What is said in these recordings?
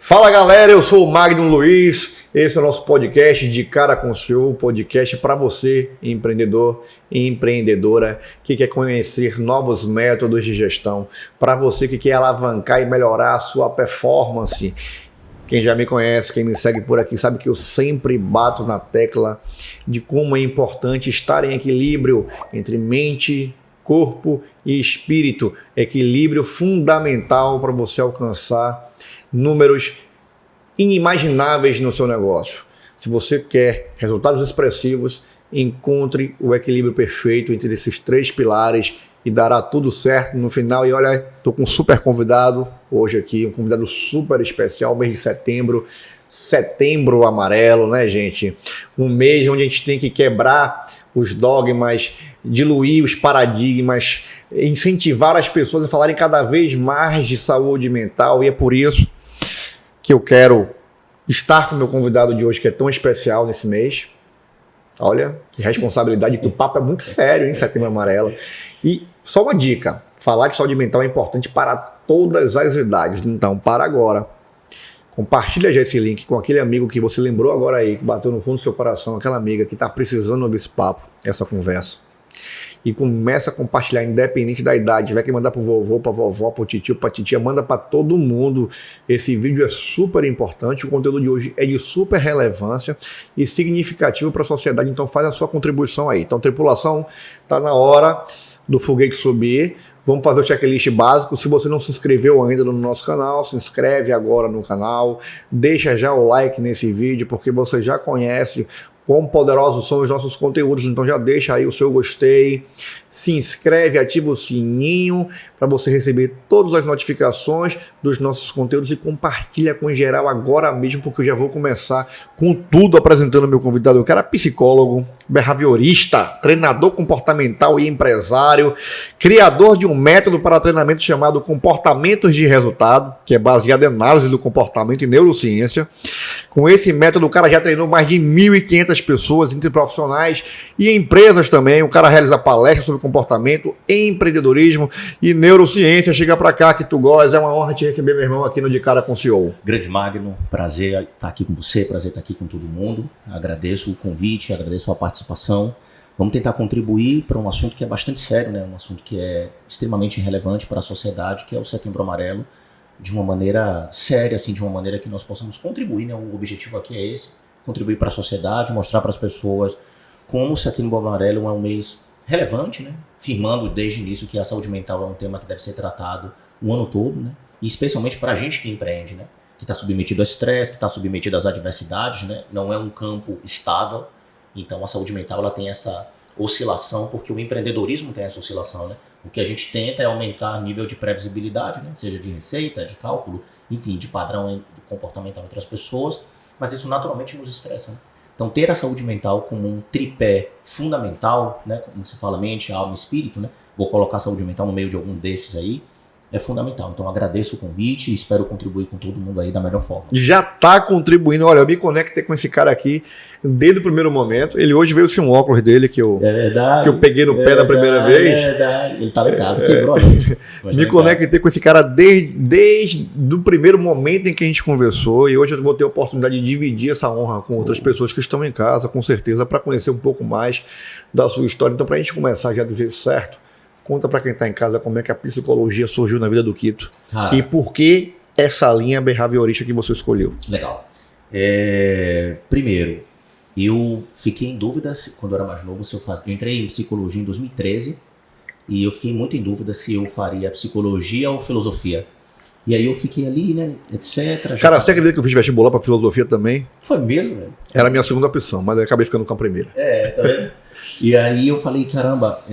Fala galera, eu sou o Magno Luiz, esse é o nosso podcast de Cara com o CEO, podcast para você, empreendedor e empreendedora que quer conhecer novos métodos de gestão, para você que quer alavancar e melhorar a sua performance. Quem já me conhece, quem me segue por aqui, sabe que eu sempre bato na tecla de como é importante estar em equilíbrio entre mente, corpo e espírito. Equilíbrio fundamental para você alcançar números inimagináveis no seu negócio. Se você quer resultados expressivos, encontre o equilíbrio perfeito entre esses três pilares e dará tudo certo no final. E olha, estou com um super convidado hoje aqui, um convidado super especial, mês de setembro, setembro amarelo, né, gente? Um mês onde a gente tem que quebrar os dogmas, diluir os paradigmas, incentivar as pessoas a falarem cada vez mais de saúde mental, e é por isso que eu quero estar com o meu convidado de hoje, que é tão especial nesse mês. Olha, que responsabilidade, que o papo é muito sério, hein, Setembro Amarelo. E só uma dica, falar de saúde mental é importante para todas as idades, então para agora. Compartilha já esse link com aquele amigo que você lembrou agora aí, que bateu no fundo do seu coração, aquela amiga que está precisando ouvir esse papo, essa conversa. E começa a compartilhar, independente da idade. Vai que mandar pro vovô, pra vovó, pro titio, pra titia, manda para todo mundo. Esse vídeo é super importante, o conteúdo de hoje é de super relevância e significativo para a sociedade, então faz a sua contribuição aí. Então, tripulação, tá na hora do foguete subir. Vamos fazer o checklist básico. Se você não se inscreveu ainda no nosso canal, se inscreve agora no canal. Deixa já o like nesse vídeo, porque você já conhece quão poderosos são os nossos conteúdos. Então já deixa aí o seu gostei, se inscreve, ativa o sininho para você receber todas as notificações dos nossos conteúdos e compartilha com geral agora mesmo, porque eu já vou começar com tudo apresentando o meu convidado. Eu quero psicólogo, behaviorista, treinador comportamental e empresário, criador de um método para treinamento chamado Comportamentos de Resultado, que é baseado em análise do comportamento e neurociência. Com esse método, o cara já treinou mais de 1.500 pessoas, entre profissionais e empresas também. O cara realiza palestras sobre comportamento, empreendedorismo e neurociência. Chega pra cá que tu gosta. É uma honra te receber, meu irmão, aqui no De Cara com o CEO. Grande Magno, prazer estar aqui com você, prazer estar aqui com todo mundo. Agradeço o convite, agradeço a participação. Vamos tentar contribuir para um assunto que é bastante sério, né? Um assunto que é extremamente relevante para a sociedade, que é o Setembro Amarelo, de uma maneira séria, assim, de uma maneira que nós possamos contribuir, né? O objetivo aqui é esse, contribuir para a sociedade, mostrar para as pessoas como o Setembro Amarelo é um mês relevante, né? Firmando desde o início que a saúde mental é um tema que deve ser tratado o ano todo, né? E especialmente para a gente que empreende, né? Que está submetido a estresse, que está submetido às adversidades, né? Não é um campo estável, então a saúde mental ela tem essa oscilação, porque o empreendedorismo tem essa oscilação, né? O que a gente tenta é aumentar o nível de previsibilidade, né? Seja de receita, de cálculo, enfim, de padrão comportamental entre as pessoas, mas isso naturalmente nos estressa, né? Então ter a saúde mental como um tripé fundamental, né? Como se fala mente, alma e espírito, né? Vou colocar a saúde mental no meio de algum desses aí, é fundamental. Então agradeço o convite e espero contribuir com todo mundo aí da melhor forma. Já tá contribuindo. Olha, eu me conectei com esse cara aqui desde o primeiro momento. Ele hoje veio sem um óculos dele que eu peguei no pé da primeira vez. É verdade. Ele estava em casa, quebrou a noite. Me conectei com esse cara desde o primeiro momento em que a gente conversou, e hoje eu vou ter a oportunidade de dividir essa honra com outras pessoas que estão em casa, com certeza, para conhecer um pouco mais da sua história. Então, para a gente começar já do jeito certo, conta para quem está em casa como é que a psicologia surgiu na vida do Quito. Cara, e por que essa linha behaviorista que você escolheu. Legal. Primeiro, eu fiquei em dúvida quando eu era mais novo se eu fazia. Eu entrei em psicologia em 2013 e eu fiquei muito em dúvida se eu faria psicologia ou filosofia. E aí eu fiquei ali, né, etc. Cara, você acredita que eu fiz vestibular para filosofia também? Foi mesmo, velho? Era a minha segunda opção, mas eu acabei ficando com a primeira. Tá vendo? E aí eu falei, caramba,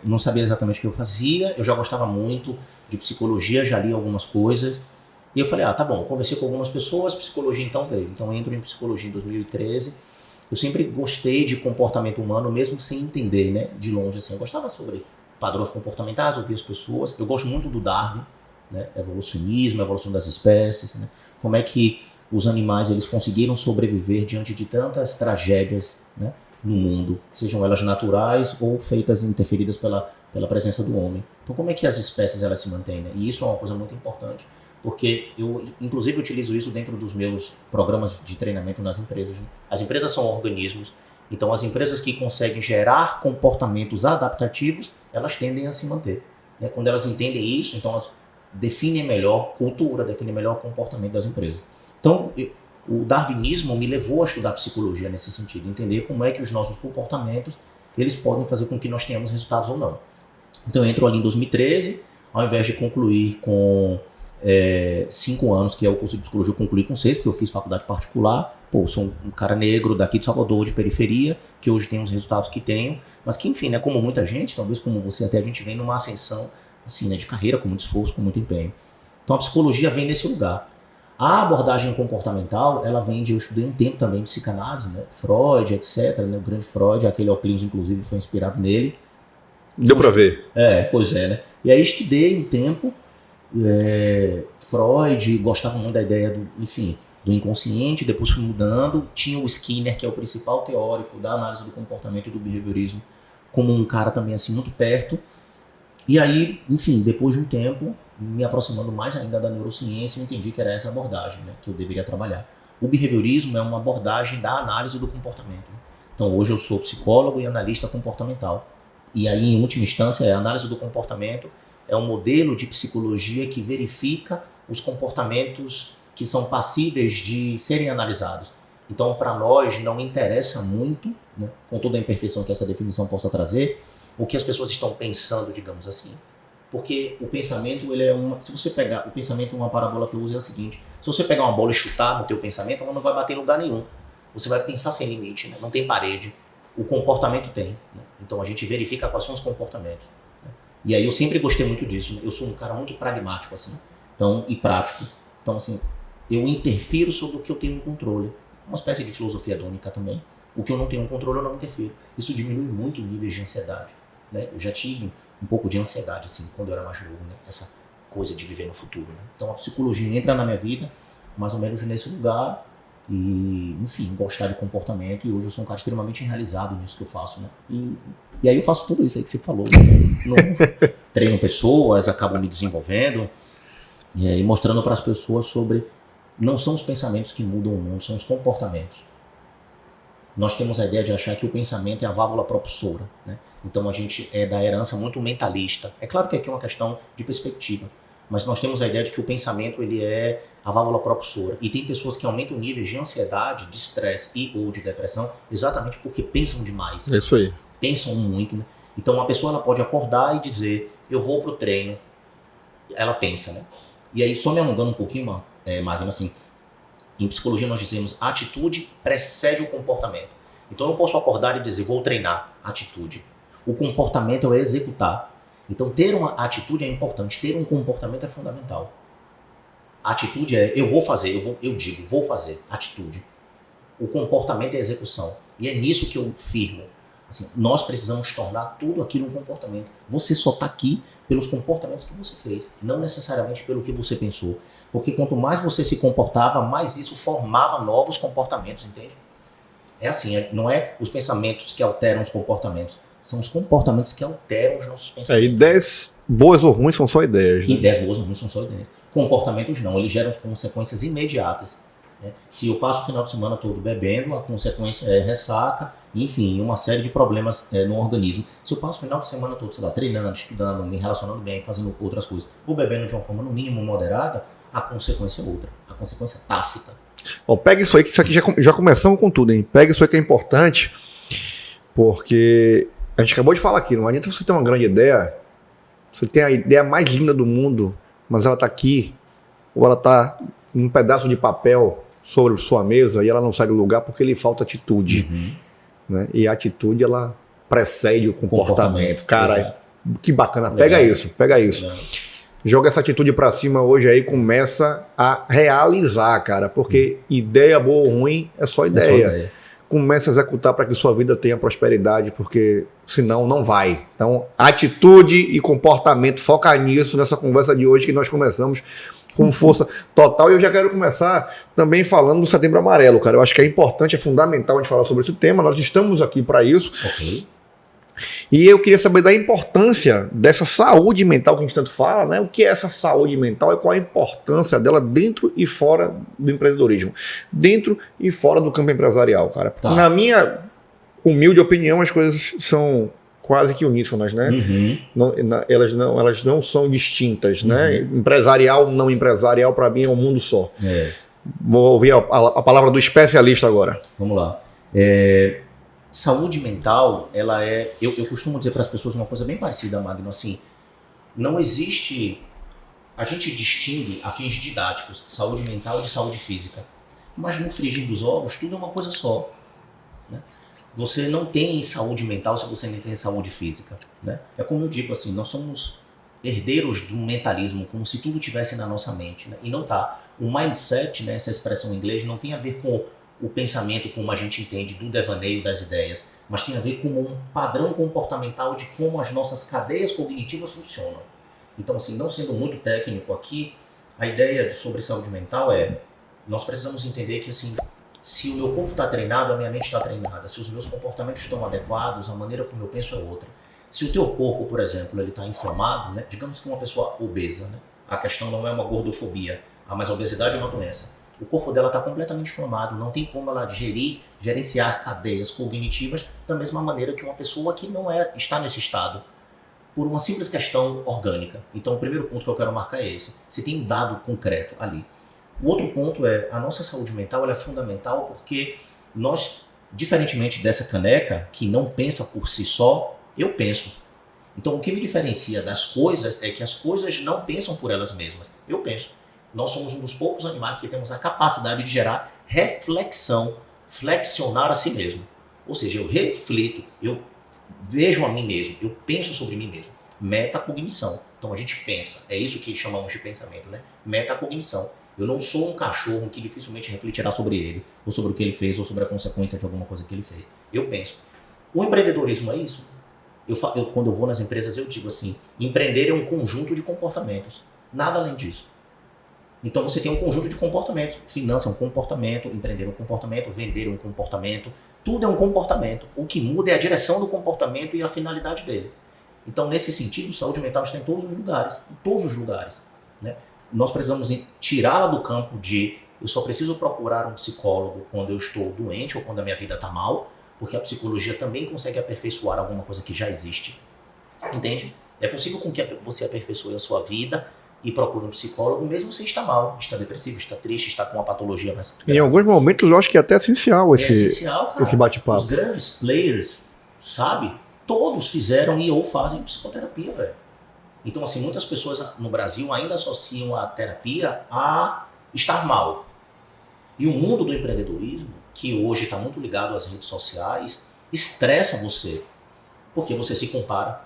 não sabia exatamente o que eu fazia, eu já gostava muito de psicologia, já li algumas coisas. E eu falei, tá bom, conversei com algumas pessoas, psicologia então veio. Então eu entro em psicologia em 2013. Eu sempre gostei de comportamento humano, mesmo sem entender, né, de longe, assim. Eu gostava sobre padrões comportamentais, ouvir as pessoas. Eu gosto muito do Darwin, né, evolucionismo, evolução das espécies, né, como é que os animais eles conseguiram sobreviver diante de tantas tragédias, né, no mundo, sejam elas naturais ou feitas, interferidas pela presença do homem. Então como é que as espécies elas se mantêm, né? E isso é uma coisa muito importante, Porque eu, inclusive, utilizo isso dentro dos meus programas de treinamento nas empresas. Né? As empresas são organismos, então as empresas que conseguem gerar comportamentos adaptativos, elas tendem a se manter. Né? Quando elas entendem isso, então elas definem melhor cultura, definem melhor comportamento das empresas. Então, o darwinismo me levou a estudar psicologia nesse sentido, entender como é que os nossos comportamentos eles podem fazer com que nós tenhamos resultados ou não. Então, eu entro ali em 2013, ao invés de concluir com 5 anos, que é o curso de psicologia, eu concluí com 6, porque eu fiz faculdade particular. Pô, sou um cara negro daqui de Salvador, de periferia, que hoje tem os resultados que tenho, mas que, enfim, né, como muita gente, talvez como você, até a gente vem numa ascensão assim, né, de carreira, com muito esforço, com muito empenho. Então, a psicologia vem nesse lugar. A abordagem comportamental, ela vem de, eu estudei um tempo também de psicanálise, né, Freud, etc, né, o grande Freud, aquele óculos, inclusive, foi inspirado nele. Deu pra ver. Pois é, né. E aí estudei um tempo, Freud, gostava muito da ideia do inconsciente, depois fui mudando, tinha o Skinner, que é o principal teórico da análise do comportamento e do behaviorismo, como um cara também assim muito perto, e aí, enfim, depois de um tempo, me aproximando mais ainda da neurociência, eu entendi que era essa abordagem, né, que eu deveria trabalhar. O behaviorismo é uma abordagem da análise do comportamento. Então hoje eu sou psicólogo e analista comportamental, e aí em última instância a análise do comportamento é um modelo de psicologia que verifica os comportamentos que são passíveis de serem analisados. Então, para nós, não interessa muito, né, com toda a imperfeição que essa definição possa trazer, o que as pessoas estão pensando, digamos assim. Porque o pensamento, ele é se você pegar, o pensamento, uma parábola que eu uso é a seguinte, se você pegar uma bola e chutar no teu pensamento, ela não vai bater em lugar nenhum. Você vai pensar sem limite, né? Não tem parede. O comportamento tem. Né? Então, a gente verifica quais são os comportamentos. E aí eu sempre gostei muito disso, né? Eu sou um cara muito pragmático, assim, então, e prático. Então, assim, eu interfiro sobre o que eu tenho em controle. Uma espécie de filosofia hedônica também. O que eu não tenho controle, eu não interfiro. Isso diminui muito o nível de ansiedade, né? Eu já tive um pouco de ansiedade, assim, quando eu era mais novo, né? Essa coisa de viver no futuro, né? Então, a psicologia entra na minha vida, mais ou menos nesse lugar, e, enfim, gostar de comportamento, e hoje eu sou um cara extremamente realizado nisso que eu faço, né? E aí eu faço tudo isso aí que você falou, né? Treino pessoas, acabo me desenvolvendo e mostrando para as pessoas sobre, não são os pensamentos que mudam o mundo, são os comportamentos. Nós temos a ideia de achar que o pensamento é a válvula propulsora, né? Então a gente é da herança muito mentalista. É claro que aqui é uma questão de perspectiva, mas nós temos a ideia de que o pensamento ele é a válvula propulsora. E tem pessoas que aumentam níveis de ansiedade, de estresse e ou de depressão exatamente porque pensam demais. É isso aí. Pensam muito, né? Então uma pessoa ela pode acordar e dizer, eu vou pro treino. Ela pensa, né? E aí, só me alongando um pouquinho, Magno, assim, em psicologia nós dizemos a atitude precede o comportamento. Então eu posso acordar e dizer, vou treinar. Atitude. O comportamento é executar. Então ter uma atitude é importante, ter um comportamento é fundamental. A atitude é, eu vou fazer, eu digo, vou fazer. Atitude. O comportamento é execução. E é nisso que eu firmo. Assim, nós precisamos tornar tudo aquilo um comportamento. Você só está aqui pelos comportamentos que você fez, não necessariamente pelo que você pensou. Porque quanto mais você se comportava, mais isso formava novos comportamentos, entende? É assim, não é os pensamentos que alteram os comportamentos, são os comportamentos que alteram os nossos pensamentos. Ideias boas ou ruins são só ideias, né? Ideias boas ou ruins são só ideias. Comportamentos não, eles geram consequências imediatas. Né? Se eu passo o final de semana todo bebendo, a consequência é ressaca, enfim, uma série de problemas no organismo. Se eu passo o final de semana todo, sei lá, treinando, estudando, me relacionando bem, fazendo outras coisas, ou bebendo de uma forma no mínimo moderada, a consequência é outra, a consequência é tácita. Pega isso aí, que isso aqui já começamos com tudo, hein? Pega isso aí que é importante, porque a gente acabou de falar aqui, não adianta você ter uma grande ideia, você tem a ideia mais linda do mundo, mas ela está aqui, ou ela está num pedaço de papel sobre sua mesa e ela não sai do lugar porque lhe falta atitude. Né? E a atitude, ela precede o comportamento. Cara, exato. Que bacana. Legal. Pega isso. Legal. Joga essa atitude pra cima hoje aí, começa a realizar, cara. Porque ideia boa ou ruim é só ideia. Começa a executar para que sua vida tenha prosperidade, porque senão não vai. Então, atitude e comportamento, foca nisso nessa conversa de hoje que nós começamos com força total. E eu já quero começar também falando do Setembro Amarelo, cara. Eu acho que é importante, é fundamental a gente falar sobre esse tema. Nós estamos aqui para isso. E eu queria saber da importância dessa saúde mental que a gente tanto fala, né? O que é essa saúde mental e qual a importância dela dentro e fora do empreendedorismo, dentro e fora do campo empresarial, cara. Tá. Na minha humilde opinião, as coisas são quase que uníssonas, né? Elas não são distintas, né? Empresarial, não empresarial, para mim é um mundo só. Vou ouvir a palavra do especialista agora. Vamos lá. Saúde mental, ela é... Eu costumo dizer para as pessoas uma coisa bem parecida, Magno, assim, não existe... A gente distingue, a fins didáticos, saúde mental de saúde física. Mas no frigir dos ovos, tudo é uma coisa só, né? Você não tem saúde mental se você não tem saúde física, né? É como eu digo, assim, nós somos herdeiros do mentalismo, como se tudo tivesse na nossa mente, né? E não tá. O mindset, né, essa expressão em inglês, não tem a ver com o pensamento como a gente entende do devaneio das ideias, mas tem a ver com um padrão comportamental de como as nossas cadeias cognitivas funcionam. Então, assim, não sendo muito técnico aqui, a ideia sobre saúde mental é, nós precisamos entender que, assim, se o meu corpo está treinado, a minha mente está treinada. Se os meus comportamentos estão adequados, a maneira como eu penso é outra. Se o teu corpo, por exemplo, ele está inflamado, né? Digamos que uma pessoa obesa, né? A questão não é uma gordofobia, mas a obesidade é uma doença. O corpo dela está completamente inflamado, não tem como ela gerenciar cadeias cognitivas da mesma maneira que uma pessoa que não está nesse estado, por uma simples questão orgânica. Então o primeiro ponto que eu quero marcar é esse. Você tem um dado concreto ali. O outro ponto é, a nossa saúde mental ela é fundamental porque nós, diferentemente dessa caneca, que não pensa por si só, eu penso. Então o que me diferencia das coisas é que as coisas não pensam por elas mesmas. Eu penso. Nós somos um dos poucos animais que temos a capacidade de gerar reflexão, flexionar a si mesmo. Ou seja, eu reflito, eu vejo a mim mesmo, eu penso sobre mim mesmo. Metacognição. Então a gente pensa, é isso que chamamos de pensamento, né? Metacognição. Eu não sou um cachorro que dificilmente refletirá sobre ele, ou sobre o que ele fez, ou sobre a consequência de alguma coisa que ele fez. Eu penso. O empreendedorismo é isso. Quando eu vou nas empresas, eu digo assim, empreender é um conjunto de comportamentos. Nada além disso. Então você tem um conjunto de comportamentos. Finança é um comportamento, empreender é um comportamento, vender é um comportamento. Tudo é um comportamento. O que muda é a direção do comportamento e a finalidade dele. Então, nesse sentido, saúde mental está em todos os lugares. Em todos os lugares, né? Nós precisamos tirá-la do campo de eu só preciso procurar um psicólogo quando eu estou doente ou quando a minha vida está mal, porque a psicologia também consegue aperfeiçoar alguma coisa que já existe. Entende? É possível com que você aperfeiçoe a sua vida e procure um psicólogo, mesmo se está mal, está depressivo, está triste, está com uma patologia mais grave. Em alguns momentos eu acho que é até essencial esse bate-papo. Os grandes players, sabe? Todos fizeram e ou fazem psicoterapia, velho. Então, assim, muitas pessoas no Brasil ainda associam a terapia a estar mal. E o mundo do empreendedorismo, que hoje está muito ligado às redes sociais, estressa você, porque você se compara,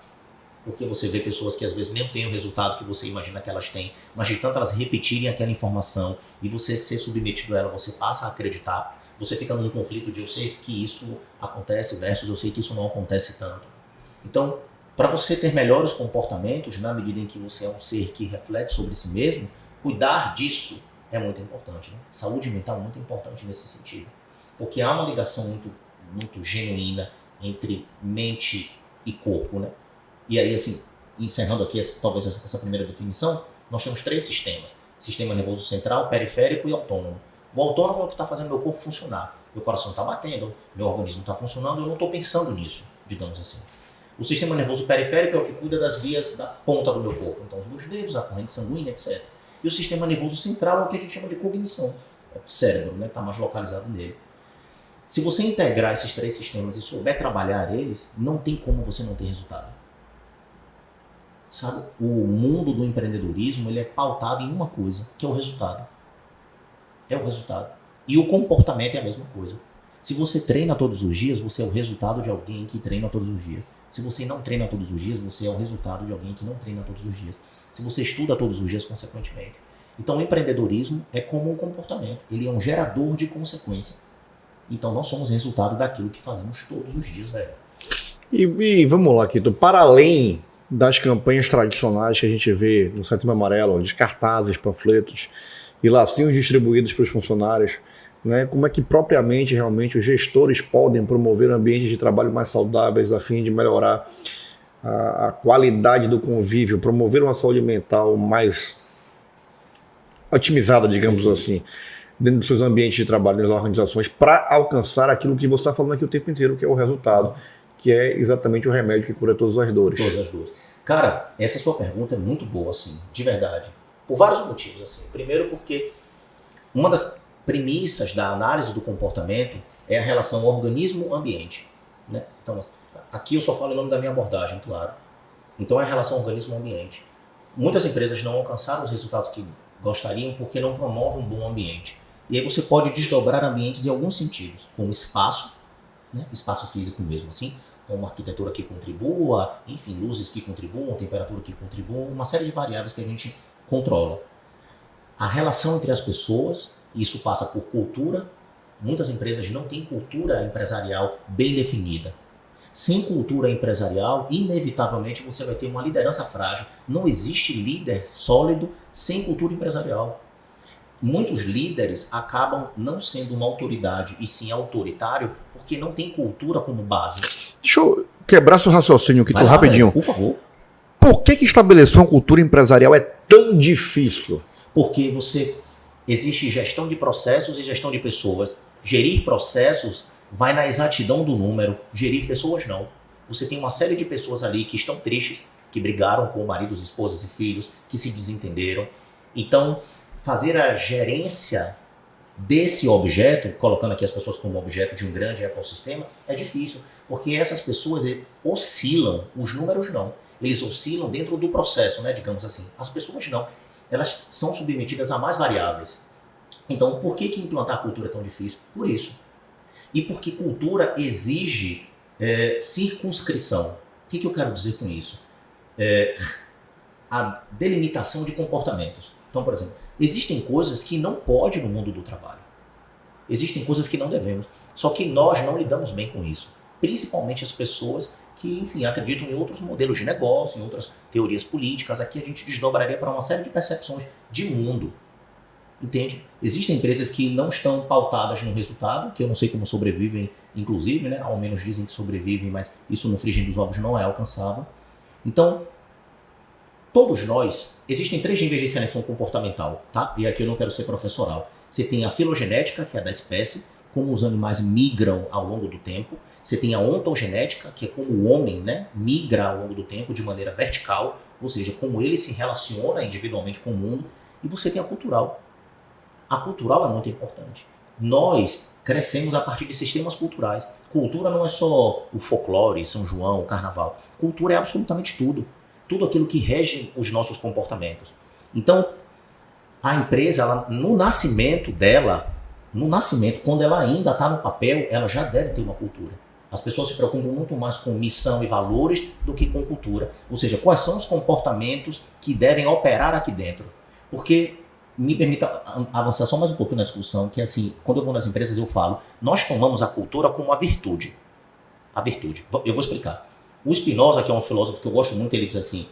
porque você vê pessoas que às vezes nem têm o resultado que você imagina que elas têm, mas de tanto elas repetirem aquela informação e você ser submetido a ela, você passa a acreditar, você fica num conflito de eu sei que isso acontece versus eu sei que isso não acontece tanto. Então, para você ter melhores comportamentos, na medida em que você é um ser que reflete sobre si mesmo, cuidar disso é muito importante, né? Saúde mental é muito importante nesse sentido, porque há uma ligação muito, muito genuína entre mente e corpo, né? E aí, assim, encerrando aqui talvez essa primeira definição, nós temos 3 sistemas. Sistema nervoso central, periférico e autônomo. O autônomo é o que está fazendo meu corpo funcionar. Meu coração está batendo, meu organismo está funcionando, eu não estou pensando nisso, digamos assim. O sistema nervoso periférico é o que cuida das vias da ponta do meu corpo. Então, os meus dedos, a corrente sanguínea, etc. E o sistema nervoso central é o que a gente chama de cognição. É o cérebro, né? Está mais localizado nele. Se você integrar esses 3 sistemas e souber trabalhar eles, não tem como você não ter resultado. Sabe? O mundo do empreendedorismo ele é pautado em uma coisa, que é o resultado. É o resultado. E o comportamento é a mesma coisa. Se você treina todos os dias, você é o resultado de alguém que treina todos os dias. Se você não treina todos os dias, você é o resultado de alguém que não treina todos os dias. Se você estuda todos os dias, consequentemente. Então, o empreendedorismo é como um comportamento. Ele é um gerador de consequência. Então, nós somos resultado daquilo que fazemos todos os dias, velho. E vamos lá, Quito. Para além das campanhas tradicionais que a gente vê no Setembro Amarelo, de cartazes, panfletos, e lacinhos distribuídos para os funcionários, né? Como é que propriamente, realmente, os gestores podem promover ambientes de trabalho mais saudáveis a fim de melhorar a qualidade do convívio, promover uma saúde mental mais otimizada, digamos assim, dentro dos seus ambientes de trabalho, das organizações, para alcançar aquilo que você está falando aqui o tempo inteiro, que é o resultado, que é exatamente o remédio que cura todas as dores. Todas as dores. Cara, essa sua pergunta é muito boa, assim, de verdade. Por vários motivos, assim. Primeiro porque uma das premissas da análise do comportamento é a relação organismo-ambiente, né? Então, aqui eu só falo em nome da minha abordagem, claro. Então é a relação organismo-ambiente. Muitas empresas não alcançaram os resultados que gostariam porque não promovem um bom ambiente. E aí você pode desdobrar ambientes em alguns sentidos, como espaço, né? Espaço físico mesmo assim, então uma arquitetura que contribua, enfim, luzes que contribuam, temperatura que contribuam, uma série de variáveis que a gente controla. A relação entre as pessoas, isso passa por cultura. Muitas empresas não têm cultura empresarial bem definida. Sem cultura empresarial, inevitavelmente você vai ter uma liderança frágil. Não existe líder sólido sem cultura empresarial. Muitos líderes acabam não sendo uma autoridade e sim autoritário porque não tem cultura como base. Deixa eu quebrar seu raciocínio aqui, rapidinho. Por favor. Por que estabelecer uma cultura empresarial é tão difícil? Porque existe gestão de processos e gestão de pessoas. Gerir processos vai na exatidão do número, gerir pessoas não. Você tem uma série de pessoas ali que estão tristes, que brigaram com maridos, esposas e filhos, que se desentenderam. Então, fazer a gerência desse objeto, colocando aqui as pessoas como objeto de um grande ecossistema, é difícil, porque essas pessoas oscilam, os números não. Eles oscilam dentro do processo, né, digamos assim. As pessoas não. Elas são submetidas a mais variáveis. Então, por que implantar a cultura é tão difícil? Por isso. E porque cultura exige circunscrição. O que eu quero dizer com isso? A delimitação de comportamentos. Então, por exemplo, existem coisas que não pode no mundo do trabalho. Existem coisas que não devemos. Só que nós não lidamos bem com isso. Principalmente as pessoas que, enfim, acreditam em outros modelos de negócio, em outras teorias políticas. Aqui a gente desdobraria para uma série de percepções de mundo. Entende? Existem empresas que não estão pautadas no resultado, que eu não sei como sobrevivem, inclusive, né? Ao menos dizem que sobrevivem, mas isso no frigir dos ovos não é alcançável. Então, todos nós, existem 3 níveis de seleção comportamental, tá? E aqui eu não quero ser professoral. Você tem a filogenética, que é da espécie, como os animais migram ao longo do tempo. Você tem a ontogenética, que é como o homem, né, migra ao longo do tempo de maneira vertical, ou seja, como ele se relaciona individualmente com o mundo. E você tem a cultural. A cultural é muito importante. Nós crescemos a partir de sistemas culturais. Cultura não é só o folclore, São João, o carnaval. Cultura é absolutamente tudo. Tudo aquilo que rege os nossos comportamentos. Então, a empresa, no nascimento dela, quando ela ainda está no papel, ela já deve ter uma cultura. As pessoas se preocupam muito mais com missão e valores do que com cultura. Ou seja, quais são os comportamentos que devem operar aqui dentro. Porque, me permita avançar só mais um pouquinho na discussão, que assim, quando eu vou nas empresas eu falo, nós tomamos a cultura como a virtude. A virtude. Eu vou explicar. O Spinoza, que é um filósofo que eu gosto muito, ele diz assim,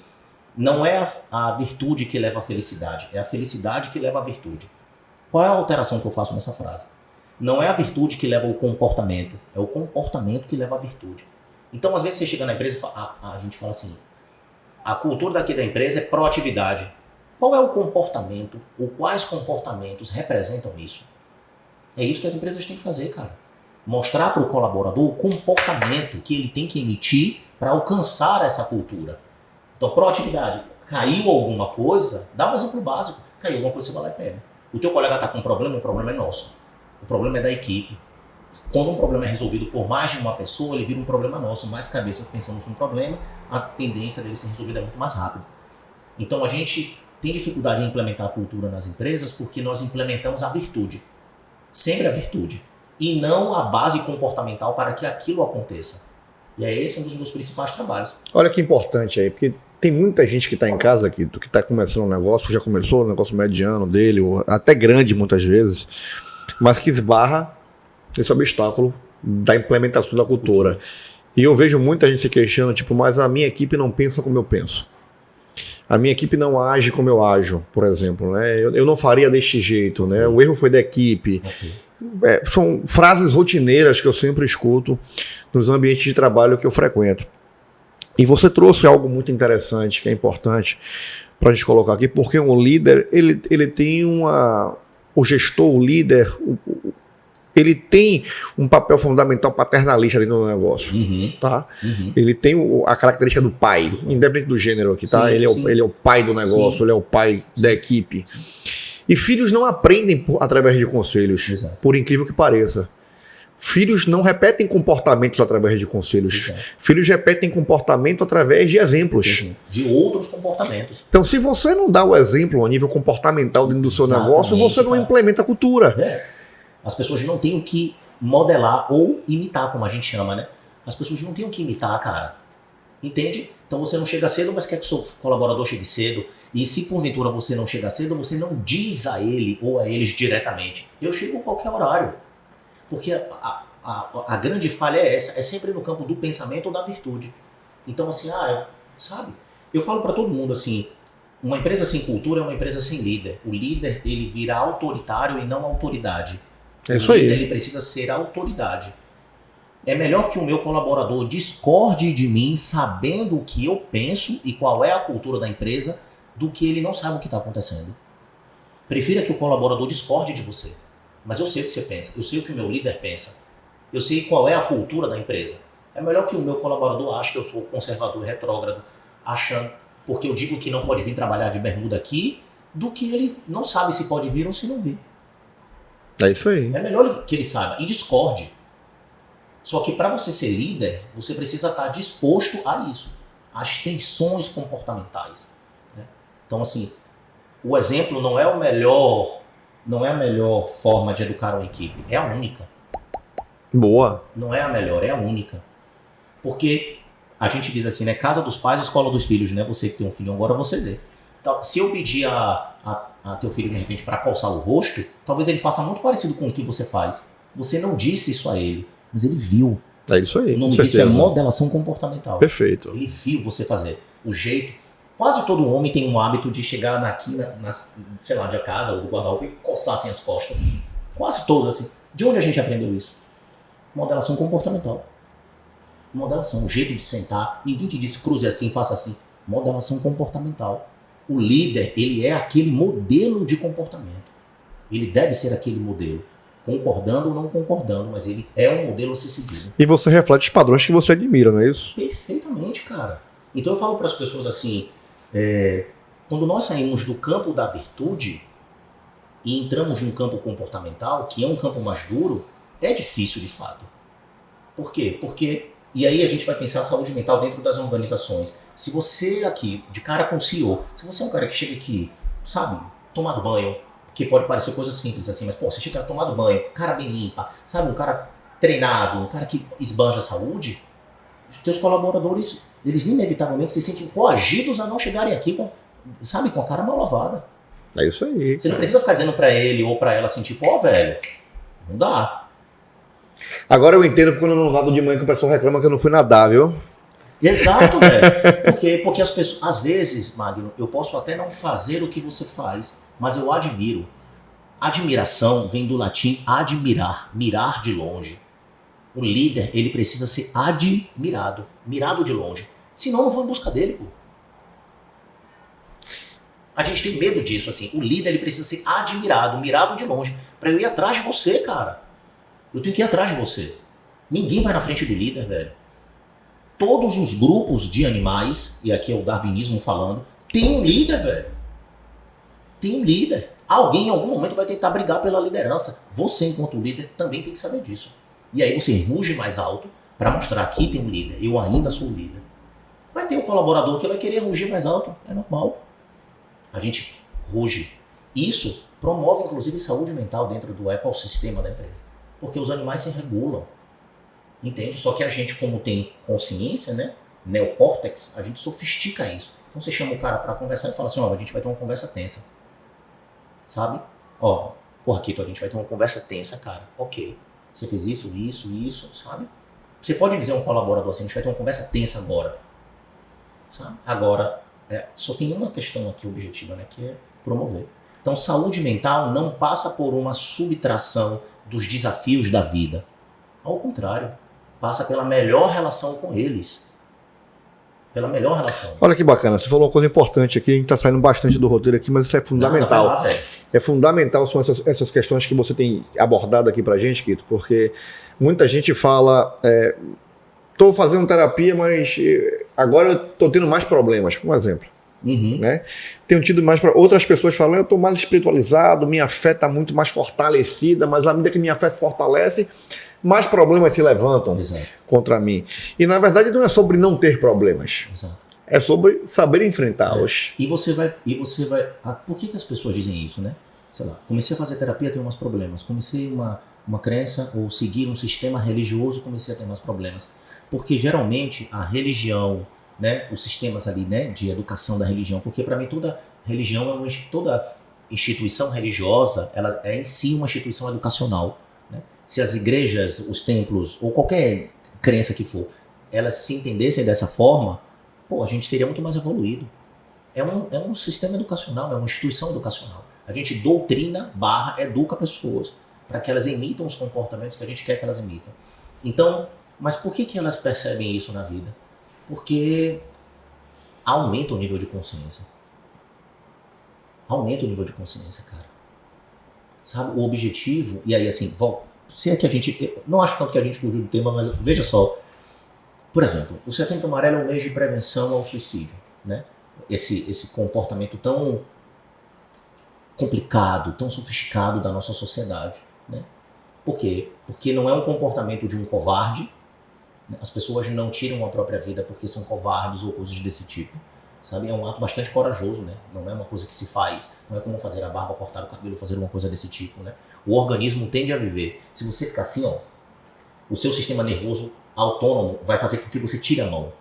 não é a virtude que leva à felicidade, é a felicidade que leva à virtude. Qual é a alteração que eu faço nessa frase? Não é a virtude que leva ao comportamento, é o comportamento que leva à virtude. Então, às vezes você chega na empresa e a gente fala assim, a cultura daqui da empresa é proatividade. Qual é o comportamento, ou quais comportamentos representam isso? É isso que as empresas têm que fazer, cara. Mostrar para o colaborador o comportamento que ele tem que emitir para alcançar essa cultura. Então, proatividade. Caiu alguma coisa, dá um exemplo básico. Caiu alguma coisa, você vai lá e pega. O teu colega está com um problema, o problema é nosso. O problema é da equipe. Quando um problema é resolvido por mais de uma pessoa, ele vira um problema nosso. Mais cabeça pensamos no problema, a tendência dele ser resolvido é muito mais rápido. Então, a gente tem dificuldade em implementar a cultura nas empresas porque nós implementamos a virtude. Sempre a virtude. E não a base comportamental para que aquilo aconteça. E é esse um dos meus principais trabalhos. Olha que importante aí, porque tem muita gente que está em casa aqui, que está começando um negócio, já começou o negócio mediano dele, ou até grande muitas vezes, mas que esbarra esse obstáculo da implementação da cultura. E eu vejo muita gente se queixando, tipo, mas a minha equipe não pensa como eu penso. A minha equipe não age como eu ajo, por exemplo, né? Eu não faria deste jeito, né? O erro foi da equipe. São frases rotineiras que eu sempre escuto nos ambientes de trabalho que eu frequento. E você trouxe algo muito interessante, que é importante para a gente colocar aqui, porque um líder, ele tem o gestor, o líder, ele tem um papel fundamental paternalista dentro do negócio, tá? Ele tem a característica do pai, independente do gênero aqui, tá? Sim, ele é o pai do negócio, ele é o pai da equipe. E filhos não aprendem através de conselhos, Exato. por incrível que pareça. Filhos não repetem comportamentos através de conselhos. Exato. Filhos repetem comportamento através de exemplos. De outros comportamentos. Então, se você não dá o exemplo a nível comportamental dentro do seu negócio, você não implementa a cultura. As pessoas não têm o que modelar ou imitar, como a gente chama, né? As pessoas não têm o que imitar, cara. Entende? Então você não chega cedo, mas quer que o seu colaborador chegue cedo. E se porventura você não chega cedo, você não diz a ele ou a eles diretamente: eu chego a qualquer horário. Porque a grande falha é essa, é sempre no campo do pensamento ou da virtude. Então assim, sabe? Eu falo para todo mundo assim, uma empresa sem cultura é uma empresa sem líder. O líder, ele vira autoritário e não autoridade. É isso aí. Ele precisa ser autoridade. É melhor que o meu colaborador discorde de mim sabendo o que eu penso e qual é a cultura da empresa do que ele não sabe o que está acontecendo. Prefira que o colaborador discorde de você. Mas eu sei o que você pensa, eu sei o que o meu líder pensa. Eu sei qual é a cultura da empresa. É melhor que o meu colaborador ache que eu sou conservador e retrógrado, achando, porque eu digo que não pode vir trabalhar de bermuda aqui, do que ele não sabe se pode vir ou se não vir. É isso aí. É melhor que ele saiba e discorde. Só que para você ser líder, você precisa estar disposto a isso, às tensões comportamentais, né? Então assim, o exemplo não é a melhor forma de educar uma equipe, é a única. Boa. Não é a melhor, é a única. Porque a gente diz assim, né? Casa dos pais, escola dos filhos, né? Você que tem um filho agora, você vê. Então, se eu pedir a teu filho de repente para coçar o rosto, talvez ele faça muito parecido com o que você faz. Você não disse isso a ele, mas ele viu. É isso aí. O nome disso é modelação comportamental. Perfeito. Ele viu você fazer. O jeito. Quase todo homem tem um hábito de chegar sei lá, de casa ou do guarda-roupa e coçar assim as costas. Quase todos assim. De onde a gente aprendeu isso? Modelação comportamental. Modelação, o jeito de sentar. Ninguém te disse cruze assim, faça assim. Modelação comportamental. O líder, ele é aquele modelo de comportamento. Ele deve ser aquele modelo. Concordando ou não concordando, mas ele é um modelo a ser seguido. E você reflete os padrões que você admira, não é isso? Perfeitamente, cara. Então eu falo para as pessoas assim, quando nós saímos do campo da virtude e entramos num campo comportamental, que é um campo mais duro, é difícil de fato. Por quê? Porque, e aí a gente vai pensar a saúde mental dentro das organizações. Se você aqui, de cara com o CEO, se você é um cara que chega aqui, sabe, tomado banho, que pode parecer coisa simples assim, mas pô, você chega tomado banho, cara bem limpa, sabe, um cara treinado, um cara que esbanja a saúde, os teus colaboradores, eles inevitavelmente se sentem coagidos a não chegarem aqui com a cara mal lavada. É isso aí. Você não precisa ficar dizendo pra ele ou pra ela assim, tipo, velho, não dá. Agora eu entendo quando eu não nado de manhã que o pessoal reclama que eu não fui nadar, viu? Exato, velho. Porque as pessoas, às vezes, Magno, eu posso até não fazer o que você faz, mas eu admiro. Admiração vem do latim admirar, mirar de longe. O líder, ele precisa ser admirado, mirado de longe. Senão eu não vou em busca dele, pô. A gente tem medo disso, assim. O líder, ele precisa ser admirado, mirado de longe, pra eu ir atrás de você, cara. Eu tenho que ir atrás de você. Ninguém vai na frente do líder, velho. Todos os grupos de animais, e aqui é o darwinismo falando, tem um líder, velho. Tem um líder. Alguém em algum momento vai tentar brigar pela liderança. Você, enquanto líder, também tem que saber disso. E aí você ruge mais alto para mostrar aqui tem um líder. Eu ainda sou o líder. Vai ter um colaborador que vai querer rugir mais alto. É normal. A gente ruge. Isso promove, inclusive, saúde mental dentro do ecossistema da empresa. Porque os animais se regulam. Entende? Só que a gente, como tem consciência, né? Neocórtex, a gente sofistica isso. Então você chama o cara para conversar e fala assim, a gente vai ter uma conversa tensa. Sabe? Kito, a gente vai ter uma conversa tensa, cara. Ok. Você fez isso, sabe? Você pode dizer a um colaborador assim, a gente vai ter uma conversa tensa agora. Sabe? Agora, só tem uma questão aqui objetiva, né, que é promover. Então, saúde mental não passa por uma subtração dos desafios da vida. Ao contrário, passa pela melhor relação com eles. Pela melhor relação. Olha que bacana, você falou uma coisa importante aqui, a gente está saindo bastante do roteiro aqui, mas isso é fundamental. Nada, vai lá, é fundamental, são essas questões que você tem abordado aqui pra gente, Quito, porque muita gente fala, estou fazendo terapia, mas agora eu estou tendo mais problemas, um exemplo. Né? Tenho tido mais outras pessoas falam, eu estou mais espiritualizado, minha fé está muito mais fortalecida, mas à medida que minha fé se fortalece, mais problemas se levantam contra mim. E na verdade não é sobre não ter problemas. É sobre saber enfrentá-los. E você vai. Por que as pessoas dizem isso, né? Sei lá, comecei a fazer terapia, tenho mais problemas. Comecei uma crença ou seguir um sistema religioso, comecei a ter mais problemas. Porque geralmente a religião, né, os sistemas ali, né, de educação da religião, porque para mim toda religião toda instituição religiosa, ela é em si uma instituição educacional, né? Se as igrejas, os templos ou qualquer crença que for, elas se entendessem dessa forma, a gente seria muito mais evoluído. É um sistema educacional, é uma instituição educacional. A gente doutrina / educa pessoas para que elas imitam os comportamentos que a gente quer que elas imitam. Então, mas por que elas percebem isso na vida? Porque aumenta o nível de consciência. Aumenta o nível de consciência, cara. Sabe, o objetivo, e aí assim, se é que a gente, não acho tanto que a gente fugiu do tema, mas veja só. Por exemplo, o Setembro Amarelo é um mês de prevenção ao suicídio, né? Esse comportamento tão complicado, tão sofisticado da nossa sociedade, né? Por quê? Porque não é um comportamento de um covarde. As pessoas não tiram a própria vida porque são covardes ou coisas desse tipo, sabe? É um ato bastante corajoso, né? Não é uma coisa que se faz, não é como fazer a barba, cortar o cabelo, fazer uma coisa desse tipo, né? O organismo tende a viver. Se você ficar assim, o seu sistema nervoso autônomo vai fazer com que você tire a mão,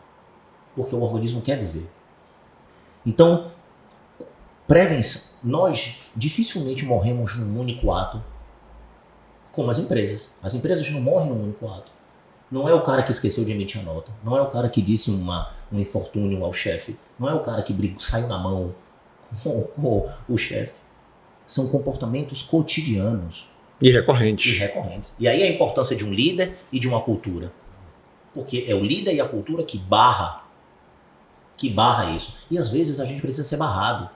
porque o organismo quer viver. Então, prevenção. Nós dificilmente morremos num único ato, como as empresas. As empresas não morrem num único ato. Não é o cara que esqueceu de emitir a nota. Não é o cara que disse um infortúnio ao chefe. Não é o cara que saiu na mão com o chefe. São comportamentos cotidianos. E recorrentes. E aí a importância de um líder e de uma cultura. Porque é o líder e a cultura que barra isso. E às vezes a gente precisa ser barrado.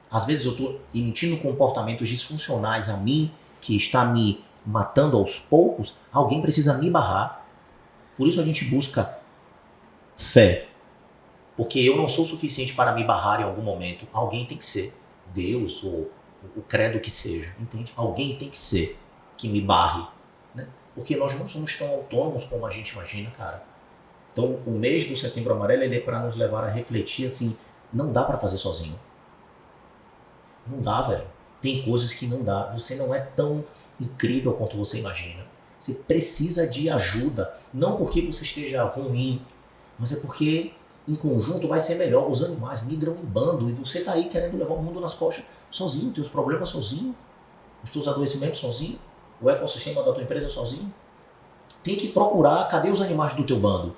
Às vezes eu estou emitindo comportamentos disfuncionais a mim, que está me matando aos poucos. Alguém precisa me barrar. Por isso a gente busca fé. Porque eu não sou suficiente para me barrar em algum momento. Alguém tem que ser. Deus ou o credo que seja. Entende? Alguém tem que ser que me barre. Né? Porque nós não somos tão autônomos como a gente imagina, cara. Então o mês do Setembro Amarelo ele é para nos levar a refletir assim, não dá para fazer sozinho. Não dá, velho. Tem coisas que não dá. Você não é tão incrível quanto você imagina. Você precisa de ajuda, não porque você esteja ruim, mas é porque em conjunto vai ser melhor. Os animais migram em bando e você tá aí querendo levar o mundo nas costas sozinho, teus problemas sozinho, os teus adoecimentos sozinho, o ecossistema da tua empresa sozinho. Tem que procurar, cadê os animais do teu bando?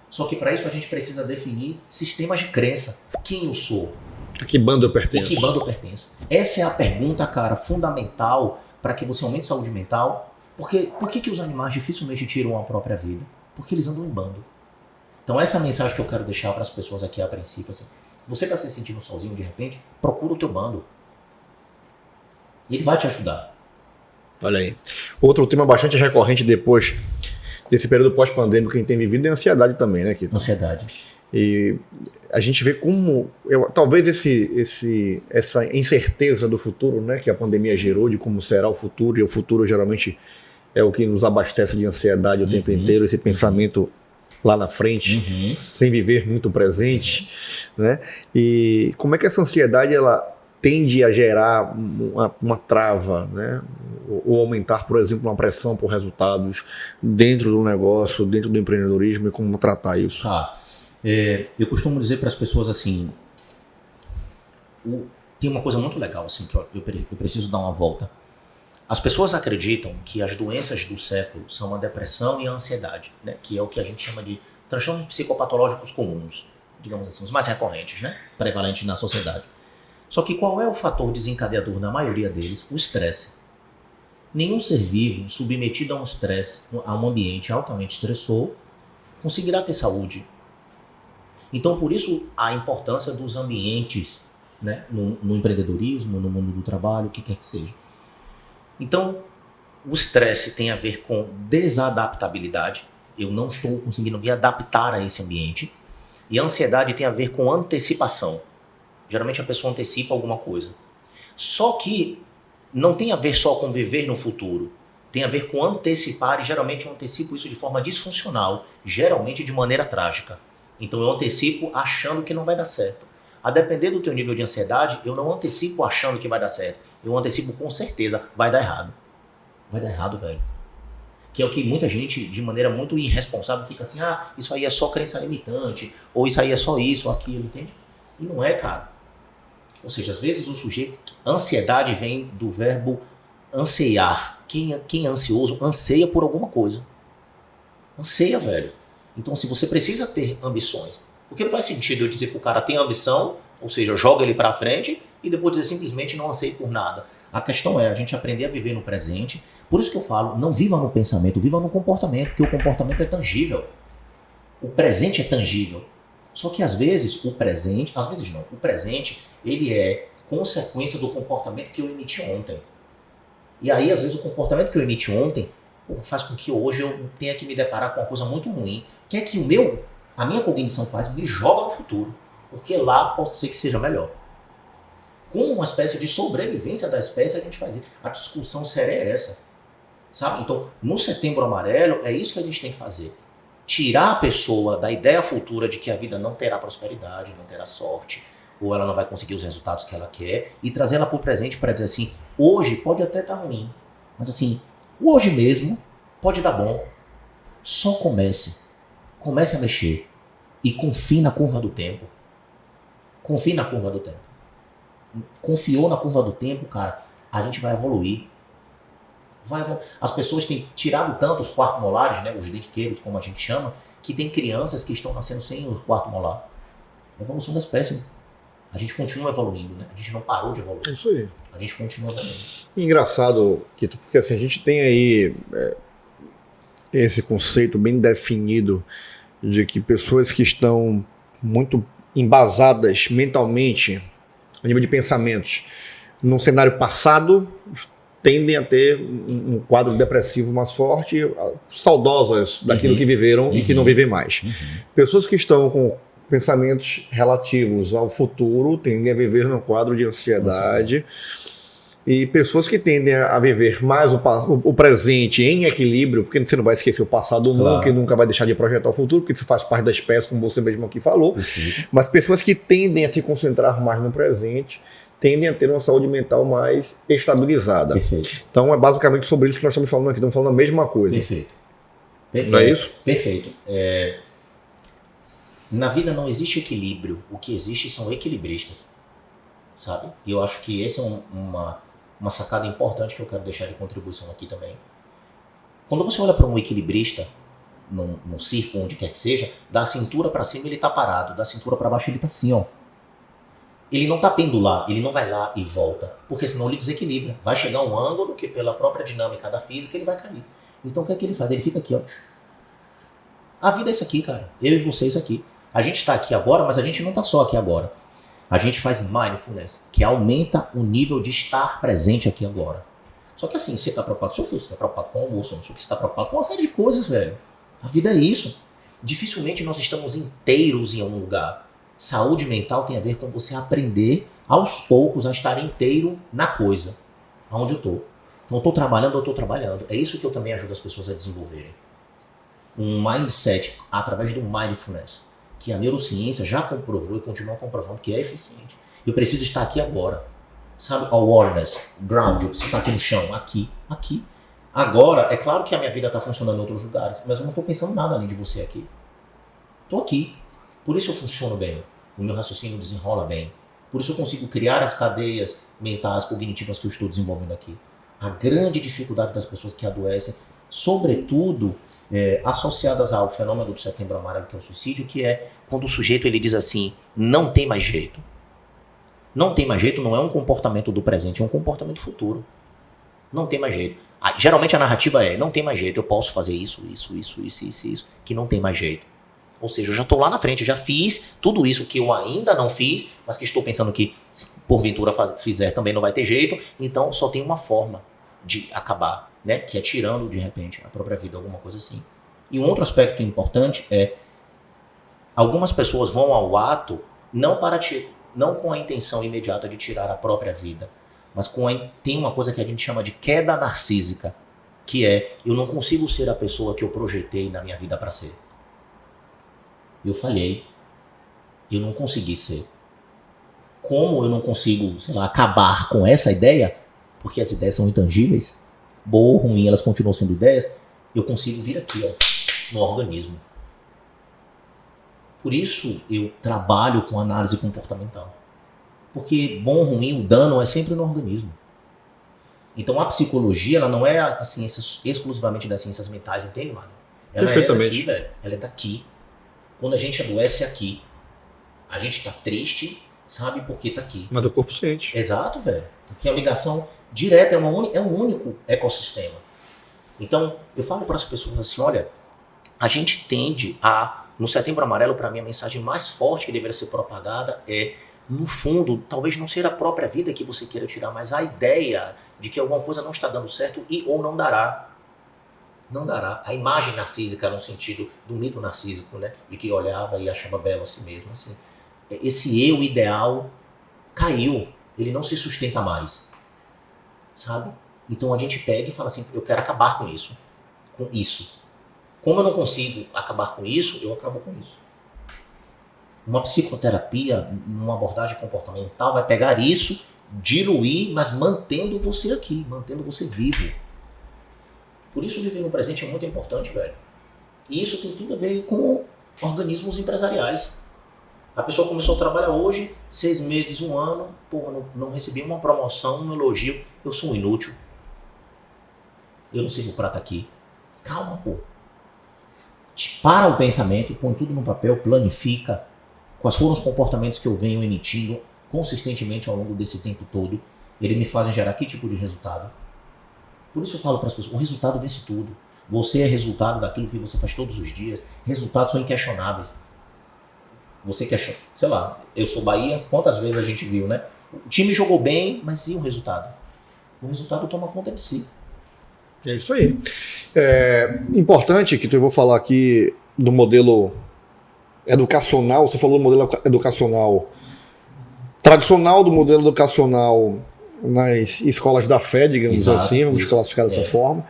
Só que para isso a gente precisa definir sistemas de crença. Quem eu sou? A que bando eu pertenço? A que bando eu pertenço? Essa é a pergunta, cara, fundamental para que você aumente a saúde mental. Porque por que os animais dificilmente tiram a própria vida? Porque eles andam em bando. Então essa é a mensagem que eu quero deixar para as pessoas aqui a princípio. Assim, você está se sentindo sozinho de repente? Procura o teu bando. Ele vai te ajudar. Olha aí. Outro tema bastante recorrente depois desse período pós-pandêmico que a gente tem vivido é a ansiedade também, né, Quito? Ansiedade. E a gente vê como, talvez essa incerteza do futuro, né, que a pandemia gerou, de como será o futuro, e o futuro geralmente é o que nos abastece de ansiedade o tempo inteiro, esse pensamento lá na frente, sem viver muito presente, né? E como é que essa ansiedade ela tende a gerar uma trava, né? Ou aumentar, por exemplo, uma pressão por resultados dentro do negócio, dentro do empreendedorismo, e como tratar isso? Eu costumo dizer para as pessoas assim, tem uma coisa muito legal assim, que eu preciso dar uma volta. As pessoas acreditam que as doenças do século são a depressão e a ansiedade, né? Que é o que a gente chama de transtornos psicopatológicos comuns. digamos assim, os mais recorrentes, né? Prevalentes na sociedade. Só que qual é o fator desencadeador na maioria deles? O estresse. Nenhum ser vivo submetido a um estresse, a um ambiente altamente estressor, conseguirá ter saúde. Então, por isso, a importância dos ambientes, né? No empreendedorismo, no mundo do trabalho, o que quer que seja. Então, o estresse tem a ver com desadaptabilidade. Eu não estou conseguindo me adaptar a esse ambiente. E a ansiedade tem a ver com antecipação. Geralmente a pessoa antecipa alguma coisa. Só que não tem a ver só com viver no futuro. Tem a ver com antecipar, e geralmente eu antecipo isso de forma disfuncional, geralmente de maneira trágica. Então eu antecipo achando que não vai dar certo. A depender do teu nível de ansiedade, eu não antecipo achando que vai dar certo. Eu antecipo com certeza, vai dar errado. Vai dar errado, velho. Que é o que muita gente, de maneira muito irresponsável, fica assim, isso aí é só crença limitante, ou isso aí é só isso ou aquilo, entende? E não é, cara. Ou seja, às vezes o sujeito, ansiedade vem do verbo anseiar. Quem é ansioso anseia por alguma coisa. Anseia, velho. Então, se você precisa ter ambições, porque não faz sentido eu dizer pro cara tem ambição, ou seja, joga ele pra frente e depois dizer simplesmente não anseie por nada. A questão é a gente aprender a viver no presente. Por isso que eu falo, não viva no pensamento, viva no comportamento, porque o comportamento é tangível. O presente é tangível. Só que às vezes o presente, o presente, ele é consequência do comportamento que eu emiti ontem. E aí, às vezes, o comportamento que eu emiti ontem faz com que hoje eu tenha que me deparar com uma coisa muito ruim, que é que a minha cognição faz, me joga no futuro, porque lá pode ser que seja melhor. Com uma espécie de sobrevivência da espécie, a gente faz isso. A discussão séria é essa, sabe? Então, no Setembro Amarelo, é isso que a gente tem que fazer. Tirar a pessoa da ideia futura de que a vida não terá prosperidade, não terá sorte, ou ela não vai conseguir os resultados que ela quer, e trazer ela para o presente para dizer assim, hoje pode até estar ruim, mas assim, hoje mesmo pode dar bom. Só comece a mexer e confie na curva do tempo. Confie na curva do tempo. Confiou na curva do tempo, cara, a gente vai evoluir. As pessoas têm tirado tanto os quartos molares, né, os dentiqueiros, como a gente chama, que tem crianças que estão nascendo sem o quarto molar. Evolução da espécie. A gente continua evoluindo, né? A gente não parou de evoluir. Isso aí. A gente continua evoluindo. Engraçado, Kito, porque assim, a gente tem aí esse conceito bem definido de que pessoas que estão muito embasadas mentalmente, a nível de pensamentos, num cenário passado, tendem a ter um quadro depressivo mais forte, saudosas daquilo que viveram e que não vivem mais. Pessoas que estão com pensamentos relativos ao futuro tendem a viver num quadro de ansiedade. E pessoas que tendem a viver mais o presente em equilíbrio, porque você não vai esquecer o passado nunca, e nunca vai deixar de projetar o futuro, porque isso faz parte da espécie, como você mesmo aqui falou. Perfeito. Mas pessoas que tendem a se concentrar mais no presente tendem a ter uma saúde mental mais estabilizada. Perfeito. Então é basicamente sobre isso que nós estamos falando aqui, estamos falando a mesma coisa. Perfeito. Não é isso? Perfeito. Na vida não existe equilíbrio, o que existe são equilibristas, sabe? E eu acho que essa é uma sacada importante que eu quero deixar de contribuição aqui também. Quando você olha para um equilibrista, num circo, onde quer que seja, da cintura para cima ele está parado, da cintura para baixo ele está assim, ó. Ele não está pendular, ele não vai lá e volta, porque senão ele desequilibra. Vai chegar um ângulo que pela própria dinâmica da física ele vai cair. Então o que é que ele faz? Ele fica aqui, ó. A vida é isso aqui, cara. Eu e você é isso aqui. A gente está aqui agora, mas a gente não está só aqui agora. A gente faz mindfulness, que aumenta o nível de estar presente aqui agora. Só que assim, você está preocupado com o seu filho, você está preocupado com o almoço, você está preocupado com uma série de coisas, velho. A vida é isso. Dificilmente nós estamos inteiros em um lugar. Saúde mental tem a ver com você aprender, aos poucos, a estar inteiro na coisa. Aonde eu estou. Então eu estou trabalhando. É isso que eu também ajudo as pessoas a desenvolverem. Um mindset através do mindfulness, que a neurociência já comprovou e continua comprovando que é eficiente. Eu preciso estar aqui agora. Sabe, awareness, ground, você está aqui no chão, aqui. Agora, é claro que a minha vida está funcionando em outros lugares, mas eu não estou pensando nada além de você aqui. Estou aqui. Por isso eu funciono bem. O meu raciocínio desenrola bem. Por isso eu consigo criar as cadeias mentais, cognitivas que eu estou desenvolvendo aqui. A grande dificuldade das pessoas que adoecem, sobretudo associadas ao fenômeno do Setembro Amarelo, que é o suicídio, que é quando o sujeito ele diz assim, não tem mais jeito. Não tem mais jeito não é um comportamento do presente, é um comportamento futuro. Não tem mais jeito. Geralmente a narrativa é, não tem mais jeito, eu posso fazer isso, que não tem mais jeito. Ou seja, eu já estou lá na frente, eu já fiz tudo isso que eu ainda não fiz, mas que estou pensando que se porventura fizer também não vai ter jeito, então só tem uma forma de acabar, né? Que é tirando de repente a própria vida, alguma coisa assim. E um outro aspecto importante é, algumas pessoas vão ao ato não com a intenção imediata de tirar a própria vida, mas tem uma coisa que a gente chama de queda narcísica, que é, eu não consigo ser a pessoa que eu projetei na minha vida para ser. Eu falhei. Eu não consegui ser. Como eu não consigo, sei lá, acabar com essa ideia, porque as ideias são intangíveis, boa ou ruim, elas continuam sendo ideias, eu consigo vir aqui, ó, no organismo. Por isso eu trabalho com análise comportamental. Porque bom ou ruim, o dano é sempre no organismo. Então a psicologia, ela não é a ciência exclusivamente das ciências mentais, entende, mano? Ela Perfeitamente. É daqui, velho. Ela é daqui. Quando a gente adoece aqui, a gente tá triste, sabe por que tá aqui. Mas o corpo sente. Exato, velho. Porque a ligação direta é um único ecossistema. Então, eu falo para as pessoas assim, olha, a gente tende a, no Setembro Amarelo, para mim, a mensagem mais forte que deveria ser propagada é, no fundo, talvez não ser a própria vida que você queira tirar, mas a ideia de que alguma coisa não está dando certo e ou não dará. Não dará. A imagem narcísica no sentido do mito narcísico, né? De que olhava e achava belo a si mesmo. Assim. Esse eu ideal caiu. Ele não se sustenta mais. Sabe? Então a gente pega e fala assim, eu quero acabar com isso. Com isso. Como eu não consigo acabar com isso, eu acabo com isso. Uma psicoterapia, uma abordagem comportamental, vai pegar isso, diluir, mas mantendo você aqui, mantendo você vivo. Por isso viver no presente é muito importante, velho. E isso tem tudo a ver com organismos empresariais. A pessoa começou a trabalhar hoje, 6 meses, 1 ano, porra, não recebi uma promoção, um elogio, eu sou um inútil. Eu não sirvo pra estar aqui. Calma, pô. Para o pensamento, põe tudo no papel, planifica. Quais foram os comportamentos que eu venho emitindo consistentemente ao longo desse tempo todo? Eles me fazem gerar que tipo de resultado? Por isso eu falo para as pessoas, o resultado vence tudo. Você é resultado daquilo que você faz todos os dias. Resultados são inquestionáveis. Você questiona, sei lá, eu sou Bahia, quantas vezes a gente viu, né? O time jogou bem, mas e o resultado? O resultado toma conta de si. É isso aí. É importante que eu vou falar aqui do modelo educacional. Você falou do modelo educacional tradicional, do modelo educacional nas escolas da fé, digamos Exato, assim, vamos isso. classificar dessa forma.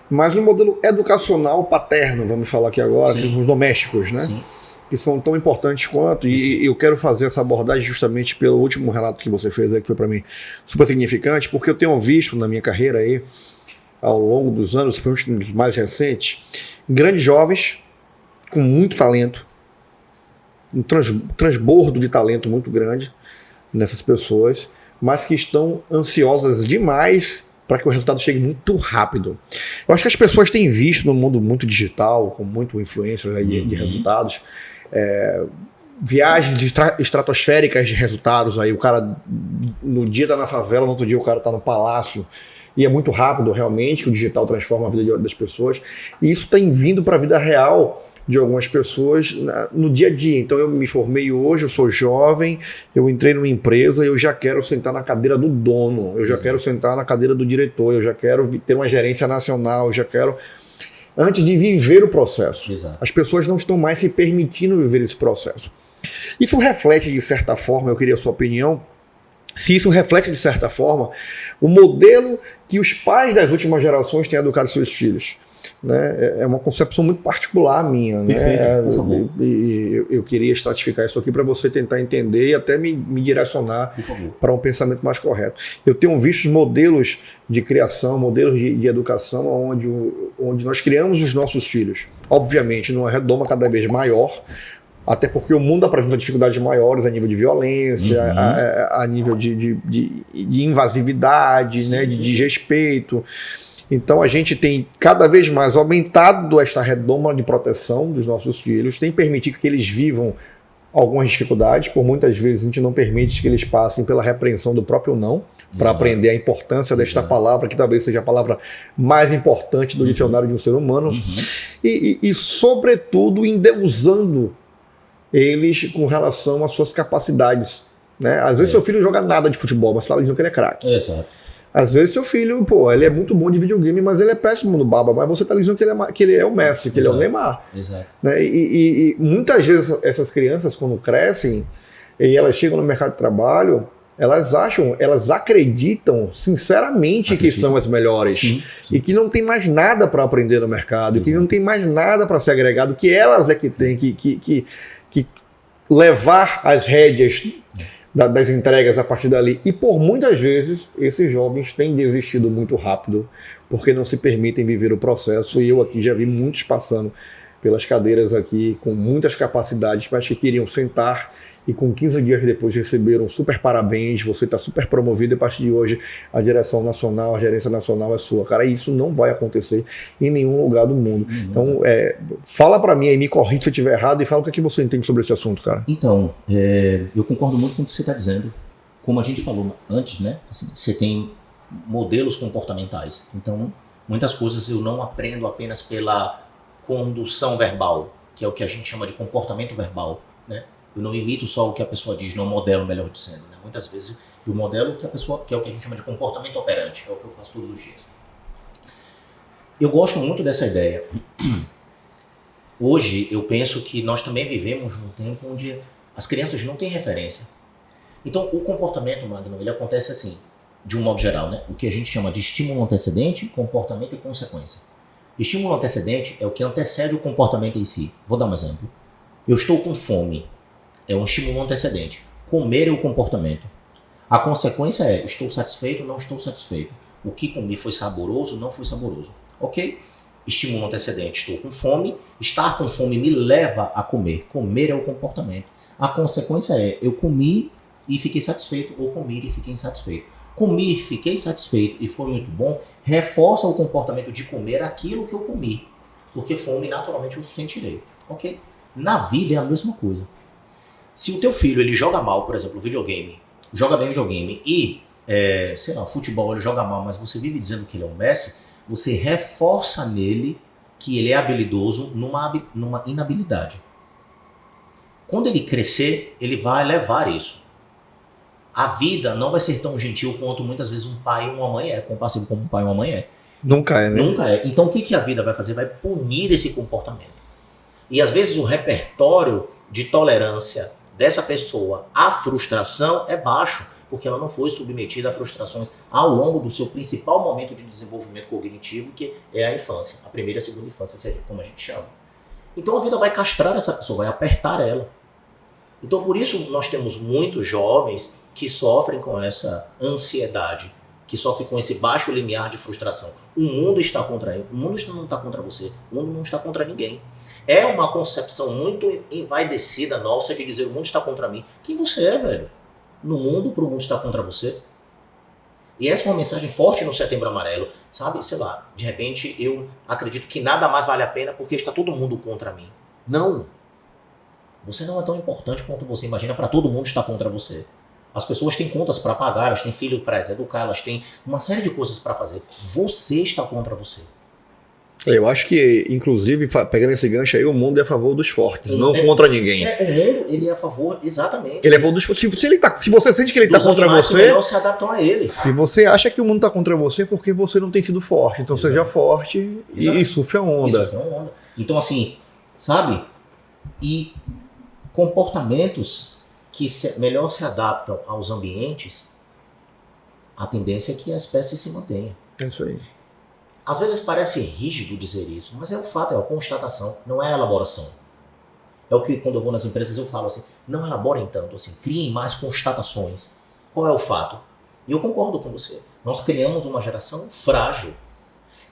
Mas o modelo educacional paterno, vamos falar aqui agora, que são os domésticos, né? Sim. Que são tão importantes quanto, e eu quero fazer essa abordagem justamente pelo último relato que você fez aí, que foi para mim super significante, porque eu tenho visto na minha carreira aí, ao longo dos anos, principalmente nos mais recentes, grandes jovens com muito talento, um transbordo de talento muito grande nessas pessoas, mas que estão ansiosas demais para que o resultado chegue muito rápido. Eu acho que as pessoas têm visto no mundo muito digital, com muito influência de resultados, viagens estratosféricas de resultados. Aí o cara no dia está na favela, no outro dia o cara está no palácio. E é muito rápido realmente que o digital transforma a vida das pessoas. E isso tem vindo para a vida real de algumas pessoas no dia a dia. Então eu me formei hoje, eu sou jovem, eu entrei numa empresa e eu já quero sentar na cadeira do dono, eu já quero sentar na cadeira do diretor, eu já quero ter uma gerência nacional, eu já quero... Antes de viver o processo. Exato. As pessoas não estão mais se permitindo viver esse processo. Isso reflete, de certa forma, eu queria a sua opinião, se isso reflete, de certa forma, o modelo que os pais das últimas gerações têm educado seus filhos. Né? É uma concepção muito particular minha. Perfeito, né? por favor. Eu queria estratificar isso aqui para você tentar entender e até me direcionar para um pensamento mais correto. Eu tenho visto modelos de criação, modelos de educação onde nós criamos os nossos filhos. Obviamente, numa redoma cada vez maior, até porque o mundo apresenta dificuldades maiores a nível de violência, a nível de invasividade, né, de desrespeito. Então a gente tem cada vez mais aumentado esta redoma de proteção dos nossos filhos, tem permitido que eles vivam algumas dificuldades, por muitas vezes a gente não permite que eles passem pela repreensão do próprio não, para aprender a importância desta palavra, que talvez seja a palavra mais importante do dicionário de um ser humano, e sobretudo endeusando eles com relação às suas capacidades. Né? Às vezes seu filho joga nada de futebol, mas você está dizendo que ele é craque. Exato. Às vezes seu filho, ele é muito bom de videogame, mas ele é péssimo no baba, mas você está dizendo que ele é o Messi, que ele é o Neymar. Exato. Né? E muitas vezes essas crianças, quando crescem e elas chegam no mercado de trabalho, elas acreditam sinceramente que são as melhores. Sim. E que não tem mais nada para aprender no mercado, que não tem mais nada para ser agregado, que elas é que têm que levar as rédeas das entregas a partir dali. E por muitas vezes esses jovens têm desistido muito rápido porque não se permitem viver o processo, e eu aqui já vi muitos passando pelas cadeiras aqui com muitas capacidades, mas que queriam sentar e com 15 dias depois receberam super parabéns, você está super promovido, e a partir de hoje a direção nacional, a gerência nacional é sua. Cara, isso não vai acontecer em nenhum lugar do mundo. Então, fala para mim aí, me corrija se eu estiver errado, e fala o que você entende sobre esse assunto, cara. Então, eu concordo muito com o que você está dizendo. Como a gente falou antes, né? Assim, você tem modelos comportamentais. Então, muitas coisas eu não aprendo apenas pela condução verbal, que é o que a gente chama de comportamento verbal, né? Eu não imito só o que a pessoa diz, não modelo, melhor dizendo, né? Muitas vezes eu modelo que é o que a gente chama de comportamento operante, é o que eu faço todos os dias. Eu gosto muito dessa ideia. Hoje eu penso que nós também vivemos num tempo onde as crianças não têm referência. Então o comportamento, Magno, ele acontece assim, de um modo geral, né? O que a gente chama de estímulo antecedente, comportamento e consequência. Estímulo antecedente é o que antecede o comportamento em si. Vou dar um exemplo. Eu estou com fome. É um estímulo antecedente. Comer é o comportamento. A consequência é, estou satisfeito ou não estou satisfeito. O que comi foi saboroso ou não foi saboroso. Ok? Estímulo antecedente, estou com fome. Estar com fome me leva a comer. Comer é o comportamento. A consequência é, eu comi e fiquei satisfeito, ou comi e fiquei insatisfeito. Comi, fiquei satisfeito e foi muito bom, reforça o comportamento de comer aquilo que eu comi. Porque fome, naturalmente, eu sentirei. Ok? Na vida é a mesma coisa. Se o teu filho ele joga mal, por exemplo, videogame, joga bem videogame e, futebol ele joga mal, mas você vive dizendo que ele é um Messi, você reforça nele que ele é habilidoso numa inabilidade. Quando ele crescer, ele vai levar isso. A vida não vai ser tão gentil quanto muitas vezes um pai e uma mãe é, compassivo como um pai e uma mãe é. Nunca é, né? Nunca é. Então o que a vida vai fazer? Vai punir esse comportamento. E às vezes o repertório de tolerância dessa pessoa à frustração é baixo, porque ela não foi submetida a frustrações ao longo do seu principal momento de desenvolvimento cognitivo, que é a infância, a primeira e a segunda infância, seria como a gente chama. Então a vida vai castrar essa pessoa, vai apertar ela. Então por isso nós temos muitos jovens que sofrem com essa ansiedade, que sofrem com esse baixo limiar de frustração. O mundo está contra ele, o mundo não está contra você, o mundo não está contra ninguém. É uma concepção muito envaidecida nossa de dizer o mundo está contra mim. Quem você é, velho? No mundo, pro mundo está contra você. E essa é uma mensagem forte no Setembro Amarelo. Sabe, sei lá, de repente eu acredito que nada mais vale a pena porque está todo mundo contra mim. Não. Você não é tão importante quanto você imagina para todo mundo estar contra você. As pessoas têm contas para pagar, elas têm filhos para educar, elas têm uma série de coisas para fazer. Você está contra você. Eu acho que, inclusive, pegando esse gancho aí, o mundo é a favor dos fortes, não contra ninguém. O mundo, ele é a favor, exatamente. Ele é a favor dos fortes. Se você sente que ele está contra você, que melhor se adaptam a ele. Se você acha que o mundo está contra você, é porque você não tem sido forte. Então seja forte e surfe a onda. Então, assim, sabe? E comportamentos que melhor se adaptam aos ambientes, a tendência é que a espécie se mantenha. É isso aí. Às vezes parece rígido dizer isso, mas é o fato, é a constatação, não é a elaboração. É o que quando eu vou nas empresas eu falo assim, não elaborem tanto, assim, criem mais constatações. Qual é o fato? E eu concordo com você. Nós criamos uma geração frágil.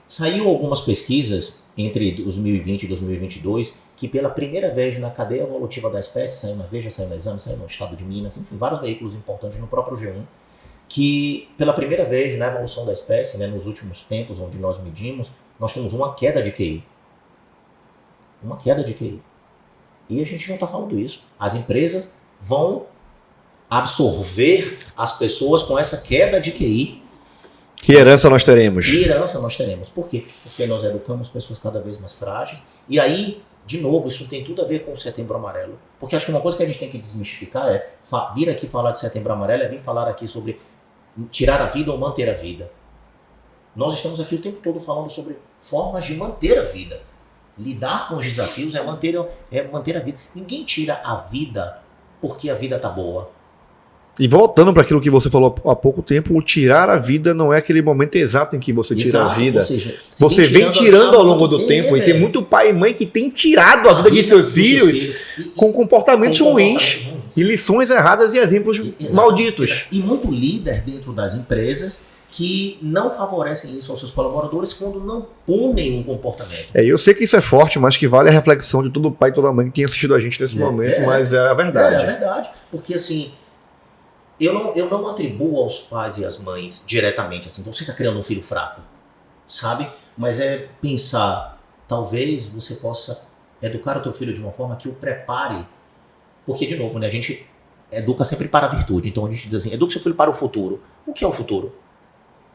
Saiu algumas pesquisas entre 2020 e 2022 que pela primeira vez na cadeia evolutiva da espécie, saiu na Veja, saiu na Exame, saiu no Estado de Minas, enfim, vários veículos importantes no próprio G1, que pela primeira vez na evolução da espécie, né, nos últimos tempos onde nós medimos, nós temos uma queda de QI. Uma queda de QI. E a gente não está falando isso. As empresas vão absorver as pessoas com essa queda de QI. Que herança nós teremos? Que herança nós teremos. Por quê? Porque nós educamos pessoas cada vez mais frágeis. E aí, de novo, isso tem tudo a ver com o Setembro Amarelo. Porque acho que uma coisa que a gente tem que desmistificar é vir aqui falar de Setembro Amarelo, é vir falar aqui sobre tirar a vida ou manter a vida. Nós estamos aqui o tempo todo falando sobre formas de manter a vida. Lidar com os desafios é manter a vida. Ninguém tira a vida porque a vida está boa. E voltando para aquilo que você falou há pouco tempo, o tirar a vida não é aquele momento exato em que você tira a vida. Ou seja, você vem tirando ao longo do tempo. E tem muito pai e mãe que tem tirado a vida de seus filhos com comportamentos ruins. E lições erradas e exemplos malditos. E muito líder dentro das empresas que não favorecem isso aos seus colaboradores quando não punem um comportamento. Eu sei que isso é forte, mas que vale a reflexão de todo pai e toda mãe que tem assistido a gente nesse momento, mas é a verdade. É a verdade, porque assim, eu não atribuo aos pais e às mães diretamente, assim, você está criando um filho fraco, sabe? Mas é pensar, talvez você possa educar o teu filho de uma forma que o prepare, porque de novo, né, a gente educa sempre para a virtude, então a gente diz assim, eduque seu filho para o futuro. O que é o futuro?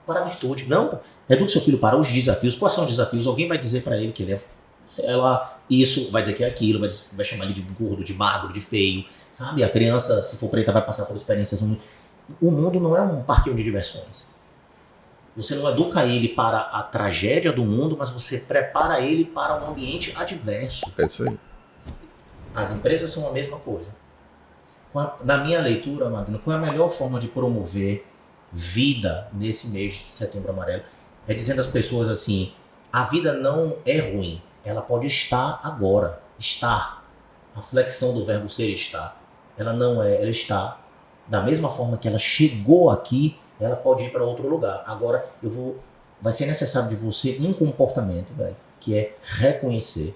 Para a virtude. Não, eduque seu filho para os desafios. Quais são os desafios? Alguém vai dizer para ele que ele é, sei lá, isso, vai dizer que é aquilo, vai chamar ele de gordo, de magro, de feio, sabe? A criança, se for preta, vai passar por experiências ruins. O mundo não é um parquinho de diversões. Você não educa ele para a tragédia do mundo, mas você prepara ele para um ambiente adverso. É isso aí. As empresas são a mesma coisa. Na minha leitura, Magno, qual é a melhor forma de promover vida nesse mês de Setembro Amarelo? É dizendo às pessoas assim, a vida não é ruim, ela pode estar agora, estar. A flexão do verbo ser estar. Ela não é, ela está. Da mesma forma que ela chegou aqui, ela pode ir para outro lugar. Agora, vai ser necessário de você um comportamento, velho, que é reconhecer.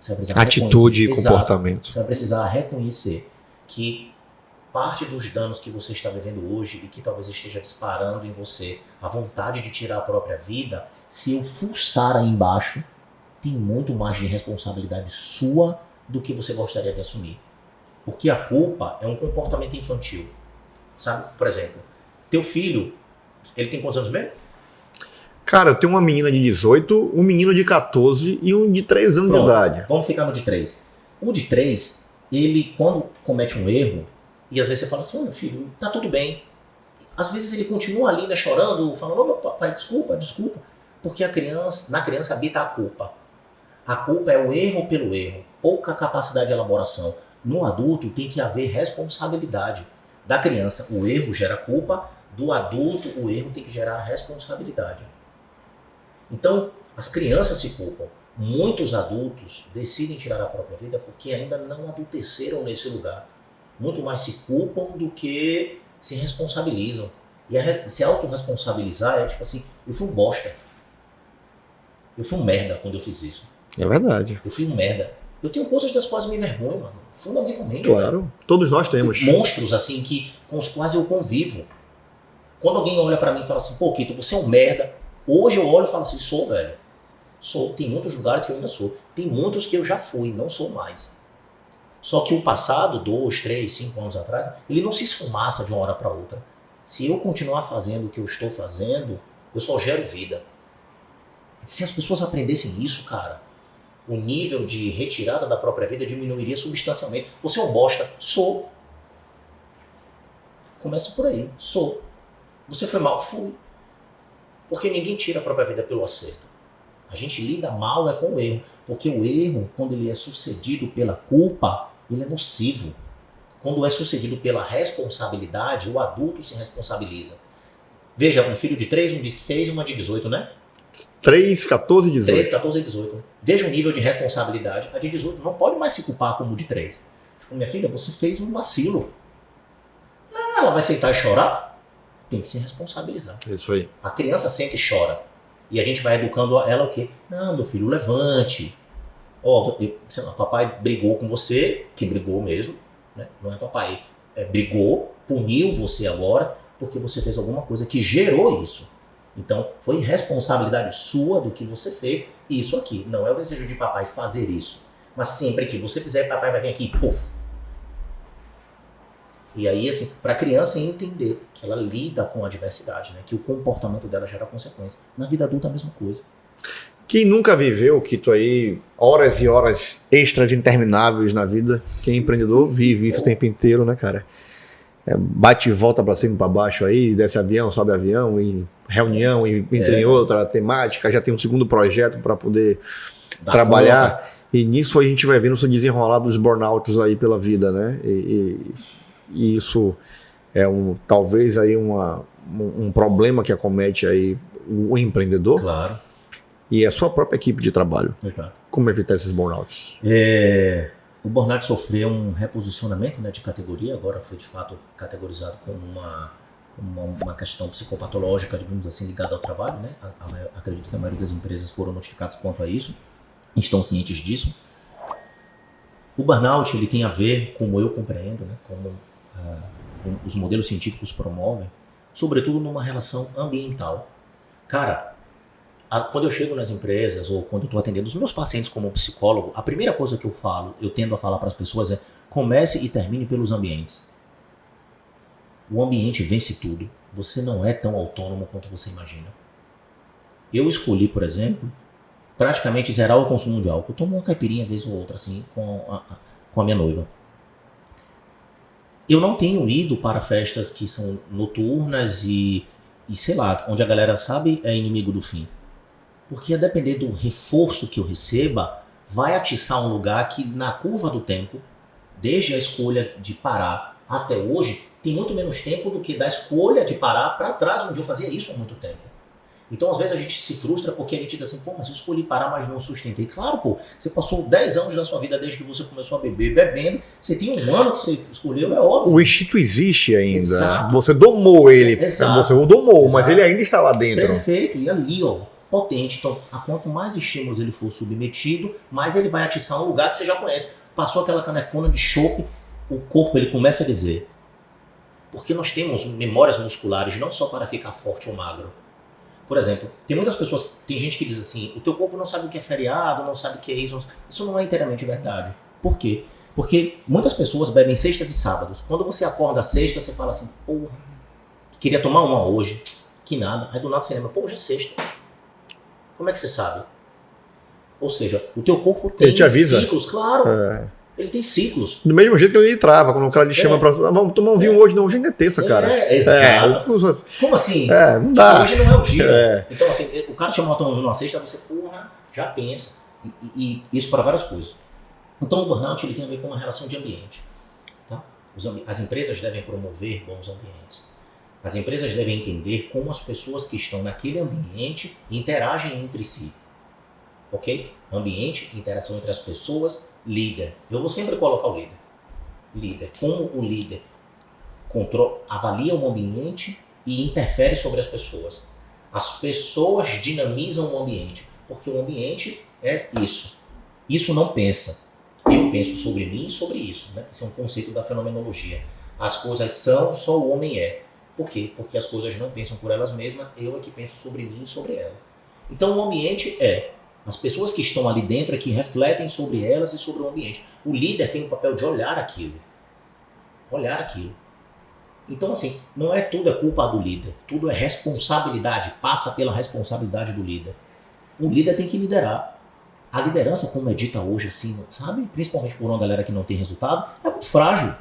Você vai precisar atitude e Exato. comportamento. Você vai precisar reconhecer que parte dos danos que você está vivendo hoje e que talvez esteja disparando em você a vontade de tirar a própria vida, se eu fuçar aí embaixo, tem muito mais de responsabilidade sua do que você gostaria de assumir. Porque a culpa é um comportamento infantil. Sabe? Por exemplo, teu filho, ele tem quantos anos mesmo? Cara, eu tenho uma menina de 18, um menino de 14 e um de 3 anos de idade. Vamos ficar no de 3. O de 3, ele quando comete um erro, e às vezes você fala assim, meu filho, tá tudo bem. Às vezes ele continua ali, né, chorando, falando, meu papai, desculpa. Porque na criança habita a culpa. A culpa é o erro pelo erro, pouca capacidade de elaboração. No adulto tem que haver responsabilidade. Da criança, o erro gera culpa, do adulto, o erro tem que gerar responsabilidade. Então, as crianças se culpam. Muitos adultos decidem tirar a própria vida porque ainda não adulteceram nesse lugar. Muito mais se culpam do que se responsabilizam. E se autorresponsabilizar é tipo assim, eu fui um bosta. Eu fui um merda quando eu fiz isso. É verdade. Eu fui um merda. Eu tenho coisas das quais me envergonho, mano. Fundamentalmente. Claro, velho. Todos nós temos. Monstros, assim, com os quais eu convivo. Quando alguém olha pra mim e fala assim, pô, Kito, você é um merda. Hoje eu olho e falo assim, sou, velho. Sou. Tem muitos lugares que eu ainda sou. Tem muitos que eu já fui, não sou mais. Só que o passado, 2, 3, 5 anos atrás, ele não se esfumaça de uma hora para outra. Se eu continuar fazendo o que eu estou fazendo, eu só gero vida. Se as pessoas aprendessem isso, cara, o nível de retirada da própria vida diminuiria substancialmente. Você é um bosta? Sou. Começa por aí. Sou. Você foi mal? Fui. Porque ninguém tira a própria vida pelo acerto. A gente lida mal com o erro. Porque o erro, quando ele é sucedido pela culpa, ele é nocivo. Quando é sucedido pela responsabilidade, o adulto se responsabiliza. Veja, um filho de 3, um de 6 e uma de 18, né? 3, 14 e 18. 3, 14 e 18. Veja o nível de responsabilidade. A de 18 não pode mais se culpar como o de 3. Tipo, minha filha, você fez um vacilo. Ela vai sentar e chorar? Tem que se responsabilizar. Isso aí. A criança sente e chora. E a gente vai educando ela o quê? Não, meu filho, levante. Sei lá, papai brigou com você, que brigou mesmo, né? Não é papai. Brigou, puniu você agora. porque você fez alguma coisa que gerou isso. Então, foi responsabilidade sua do que você fez isso aqui. Não é o desejo de papai fazer isso. Mas sempre que você fizer, papai vai vir aqui e puf. E aí, assim, para a criança entender que ela lida com a adversidade, né? Que o comportamento dela gera consequência. Na vida adulta, a mesma coisa. Quem nunca viveu, Kito, aí, horas e horas extras intermináveis na vida, quem é empreendedor vive isso o tempo inteiro, né, cara? Bate e volta para cima e para baixo aí, desce avião, sobe avião, e reunião, e entra em outra temática, já tem um segundo projeto para poder trabalhar. Conta. E nisso a gente vai vendo o desenrolar dos burnouts aí pela vida, né? E isso é talvez aí um problema que acomete aí o empreendedor. Claro. E a sua própria equipe de trabalho. Exato. Como evitar esses burnouts? O burnout sofreu um reposicionamento, né, de categoria, agora foi de fato categorizado como uma questão psicopatológica, digamos assim, ligada ao trabalho, né? Acredito que a maioria das empresas foram notificadas quanto a isso, estão cientes disso. O burnout, ele tem a ver, como eu compreendo, né, como os modelos científicos promovem, sobretudo numa relação ambiental. Cara, quando eu chego nas empresas ou quando eu estou atendendo os meus pacientes como psicólogo, a primeira coisa que eu tendo a falar para as pessoas é: comece e termine pelos ambientes. O ambiente vence tudo. Você não é tão autônomo quanto você imagina. Eu escolhi, por exemplo, praticamente zerar o consumo de álcool. Eu tomo uma caipirinha vez ou outra, assim, com a minha noiva. Eu não tenho ido para festas que são noturnas e sei lá, onde a galera sabe é inimigo do fim. Porque a depender do reforço que eu receba, vai atiçar um lugar que na curva do tempo, desde a escolha de parar até hoje, tem muito menos tempo do que da escolha de parar para trás, onde eu fazia isso há muito tempo. Então, às vezes, a gente se frustra porque a gente diz assim: pô, mas eu escolhi parar, mas não sustentei. Claro, pô, você passou 10 anos da sua vida desde que você começou a beber, bebendo. Você tem um ano que você escolheu, é óbvio. O instinto existe ainda. Exato. Você domou ele. Exato. Você o domou, Exato. Mas ele ainda está lá dentro. Perfeito. E ali, ó, potente. Então, quanto mais estímulos ele for submetido, mais ele vai atiçar um lugar que você já conhece. Passou aquela canecona de chope, o corpo ele começa a dizer. Porque nós temos memórias musculares não só para ficar forte ou magro. Por exemplo, tem muitas pessoas, tem gente que diz assim: o teu corpo não sabe o que é feriado, não sabe o que é isso. Isso não é inteiramente verdade. Por quê? Porque muitas pessoas bebem sextas e sábados. Quando você acorda sexta, você fala assim: porra, queria tomar uma hoje. Que nada. Aí do nada você lembra: pô, hoje é sexta. Como é que você sabe? Ou seja, o teu corpo tem ciclos, claro. Ele tem ciclos. Do mesmo jeito que ele trava, quando o cara lhe chama pra... vamos tomar um vinho hoje. Não, hoje ainda é terça, cara. Exato. Como assim? Não dá. Hoje não é o dia. Então, assim, o cara chama pra tomar um vinho numa sexta, você, porra, já pensa. E isso para várias coisas. Então, o burnout ele tem a ver com uma relação de ambiente. Tá? As empresas devem promover bons ambientes. As empresas devem entender como as pessoas que estão naquele ambiente interagem entre si. Ok? Ambiente, interação entre as pessoas, líder. Eu vou sempre colocar o líder. Líder. Como o líder avalia o ambiente e interfere sobre as pessoas. As pessoas dinamizam o ambiente. Porque o ambiente é isso. Isso não pensa. Eu penso sobre mim e sobre isso. Né? Esse é um conceito da fenomenologia. As coisas são, só o homem é. Por quê? Porque as coisas não pensam por elas mesmas, eu é que penso sobre mim e sobre ela. Então o ambiente é as pessoas que estão ali dentro é que refletem sobre elas e sobre o ambiente. O líder tem o papel de olhar aquilo. Olhar aquilo. Então, assim, não é tudo é culpa do líder. Tudo é responsabilidade. Passa pela responsabilidade do líder. O líder tem que liderar. A liderança, como é dita hoje, assim, sabe? Principalmente por uma galera que não tem resultado, é muito frágil.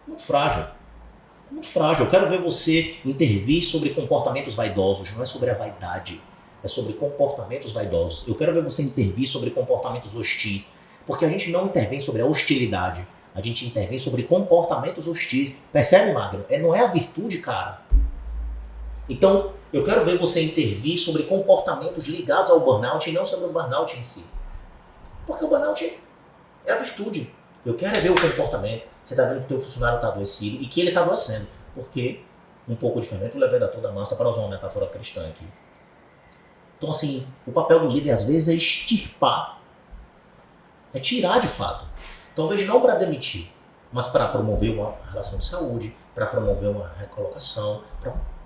Muito frágil. Muito frágil. Eu quero ver você intervir sobre comportamentos vaidosos. Não é sobre a vaidade. É sobre comportamentos vaidosos. Eu quero ver você intervir sobre comportamentos hostis. Porque a gente não intervém sobre a hostilidade. A gente intervém sobre comportamentos hostis. Percebe, Magno? Não é a virtude, cara. Então, eu quero ver você intervir sobre comportamentos ligados ao burnout e não sobre o burnout em si. Porque o burnout é a virtude. Eu quero ver o comportamento. Você está vendo que o teu funcionário está adoecido e que ele está adoecendo. Porque um pouco de fermento leva toda a massa, para usar uma metáfora cristã aqui. Então, assim, o papel do líder, às vezes, é extirpar. É tirar, de fato. Talvez não para demitir, mas para promover uma relação de saúde, para promover uma recolocação,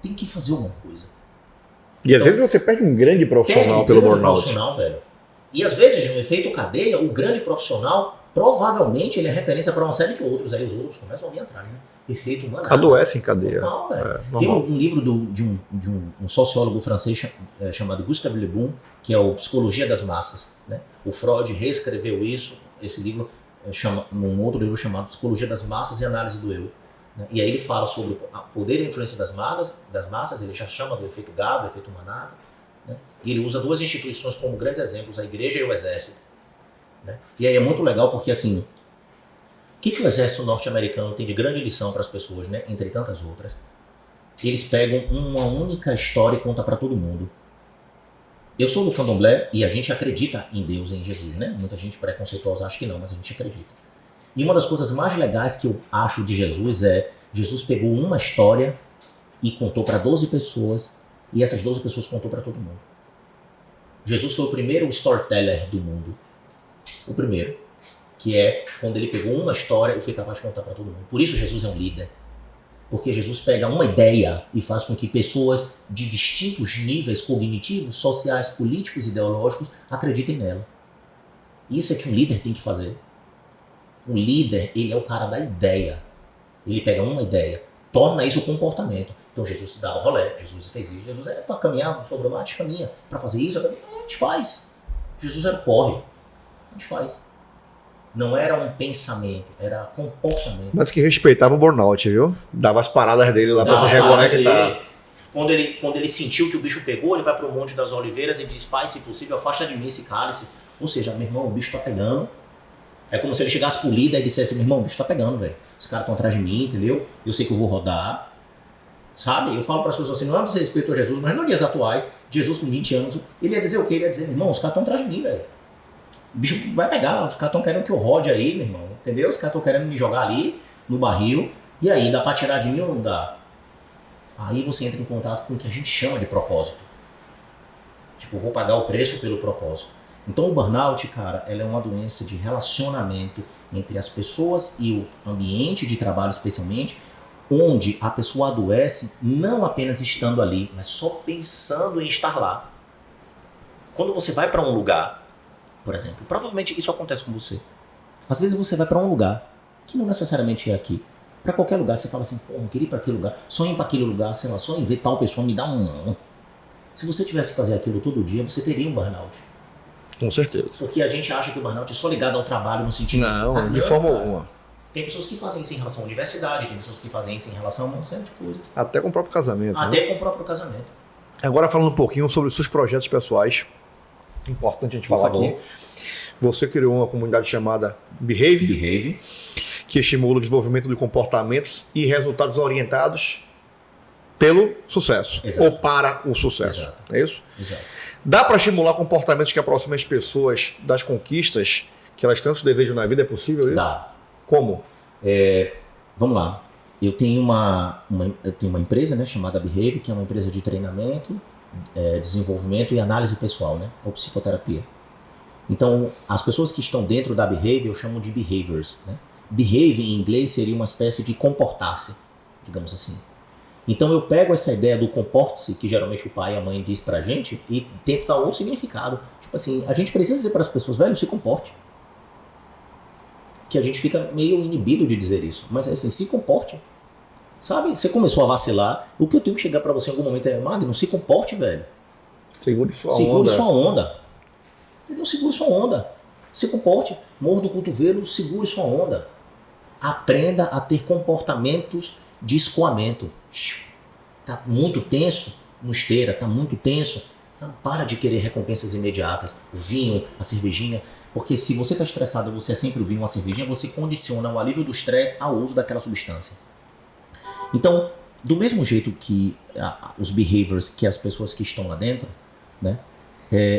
tem que fazer alguma coisa. E às vezes você perde um grande profissional pelo burnout. Profissional, velho. E às vezes, no efeito cadeia, o grande profissional, provavelmente, ele é referência para uma série de outros. Aí os outros começam a vir atrás, né? Efeito manada. Adoece em cadeia. Normal, velho. Tem um livro de um sociólogo francês chamado Gustave Le Bon, que é o Psicologia das Massas, né? O Freud reescreveu esse livro, num outro livro chamado Psicologia das Massas e Análise do Eu. Né? E aí ele fala sobre o poder e a influência das massas, ele já chama do efeito gado, efeito manada. Né? E ele usa duas instituições como grandes exemplos, a igreja e o exército. Né? E aí é muito legal porque, assim, o que o exército norte-americano tem de grande lição para as pessoas, né? Entre tantas outras? Eles pegam uma única história e contam para todo mundo. Eu sou do candomblé e a gente acredita em Deus e em Jesus, né? Muita gente preconceituosa acha que não, mas a gente acredita. E uma das coisas mais legais que eu acho de Jesus Jesus pegou uma história e contou para 12 pessoas, e essas 12 pessoas contou para todo mundo. Jesus foi o primeiro storyteller do mundo. O primeiro. Que é quando ele pegou uma história e foi capaz de contar para todo mundo. Por isso Jesus é um líder. Porque Jesus pega uma ideia e faz com que pessoas de distintos níveis cognitivos, sociais, políticos, ideológicos acreditem nela. Isso é que um líder tem que fazer. Um líder, ele é o cara da ideia. Ele pega uma ideia, torna isso um comportamento. Então Jesus dava rolê, Jesus fez isso. Jesus para caminhar sobre o mar, a gente caminha. Para fazer isso, a gente faz. Jesus era o corre. A gente faz. Não era um pensamento, era comportamento. Mas que respeitava o burnout, viu? Dava as paradas dele lá pra se reconectar. Quando ele sentiu que o bicho pegou, ele vai pro Monte das Oliveiras e diz: Pai, se possível, afasta de mim esse cálice. Ou seja, meu irmão, o bicho tá pegando. É como se ele chegasse pro líder e dissesse: meu irmão, o bicho tá pegando, velho. Os caras estão atrás de mim, entendeu? Eu sei que eu vou rodar. Sabe? Eu falo para as pessoas assim: não é você respeitou Jesus, mas nos dias atuais, Jesus com 20 anos, ele ia dizer o quê? Ele ia dizer: irmão, os caras estão atrás de mim, velho. O bicho vai pegar, os caras estão querendo que eu rode aí, meu irmão, entendeu? Os caras estão querendo me jogar ali, no barril, e aí dá pra tirar de mim ou não dá? Aí você entra em contato com o que a gente chama de propósito. Tipo, eu vou pagar o preço pelo propósito. Então o burnout, cara, ela é uma doença de relacionamento entre as pessoas e o ambiente de trabalho especialmente, onde a pessoa adoece não apenas estando ali, mas só pensando em estar lá. Quando você vai para um lugar, por exemplo, provavelmente isso acontece com você. Às vezes você vai para um lugar que não necessariamente é aqui. Para qualquer lugar, você fala assim: pô, eu queria ir para aquele lugar, sonho para aquele lugar, sei lá, sonho em ver tal pessoa, me dá um. Se você tivesse que fazer aquilo todo dia, você teria um burnout. Com certeza. Porque a gente acha que o burnout é só ligado ao trabalho no sentido... Não, de forma alguma. Tem pessoas que fazem isso em relação à universidade, tem pessoas que fazem isso em relação a uma série de coisas. Até com o próprio casamento. Até com o próprio casamento. Agora falando um pouquinho sobre os seus projetos pessoais. Importante a gente falar aqui. Você criou uma comunidade chamada Behave, que estimula o desenvolvimento de comportamentos e resultados orientados pelo sucesso. Exato. Ou para o sucesso. Exato. É isso? Exato. Dá para estimular comportamentos que aproximem as pessoas das conquistas que elas tanto desejam na vida? É possível isso? Dá. Como? Vamos lá. Eu tenho uma empresa, né, chamada Behave, que é uma empresa de treinamento, desenvolvimento e análise pessoal, né, ou psicoterapia. Então, as pessoas que estão dentro da Behave eu chamo de behaviors. Né? Behave em inglês seria uma espécie de comportar-se, digamos assim. Então eu pego essa ideia do comporte-se, que geralmente o pai e a mãe diz pra gente, e tento dar outro significado. Tipo assim, a gente precisa dizer para as pessoas: velho, se comporte. Que a gente fica meio inibido de dizer isso. Mas é assim, se comporte. Sabe? Você começou a vacilar. O que eu tenho que chegar pra você em algum momento é: Magno, se comporte, velho. Segure sua onda. Segure sua onda. Entendeu? Segure sua onda. Se comporte. Morda o cotovelo, segure sua onda. Aprenda a ter comportamentos de escoamento. Tá muito tenso? Não esteira, tá muito tenso? Para de querer recompensas imediatas. O vinho, a cervejinha. Porque se você está estressado, você é sempre o vinho, a cervejinha, você condiciona o alívio do estresse ao uso daquela substância. Então, do mesmo jeito que os behaviors, que as pessoas que estão lá dentro, né,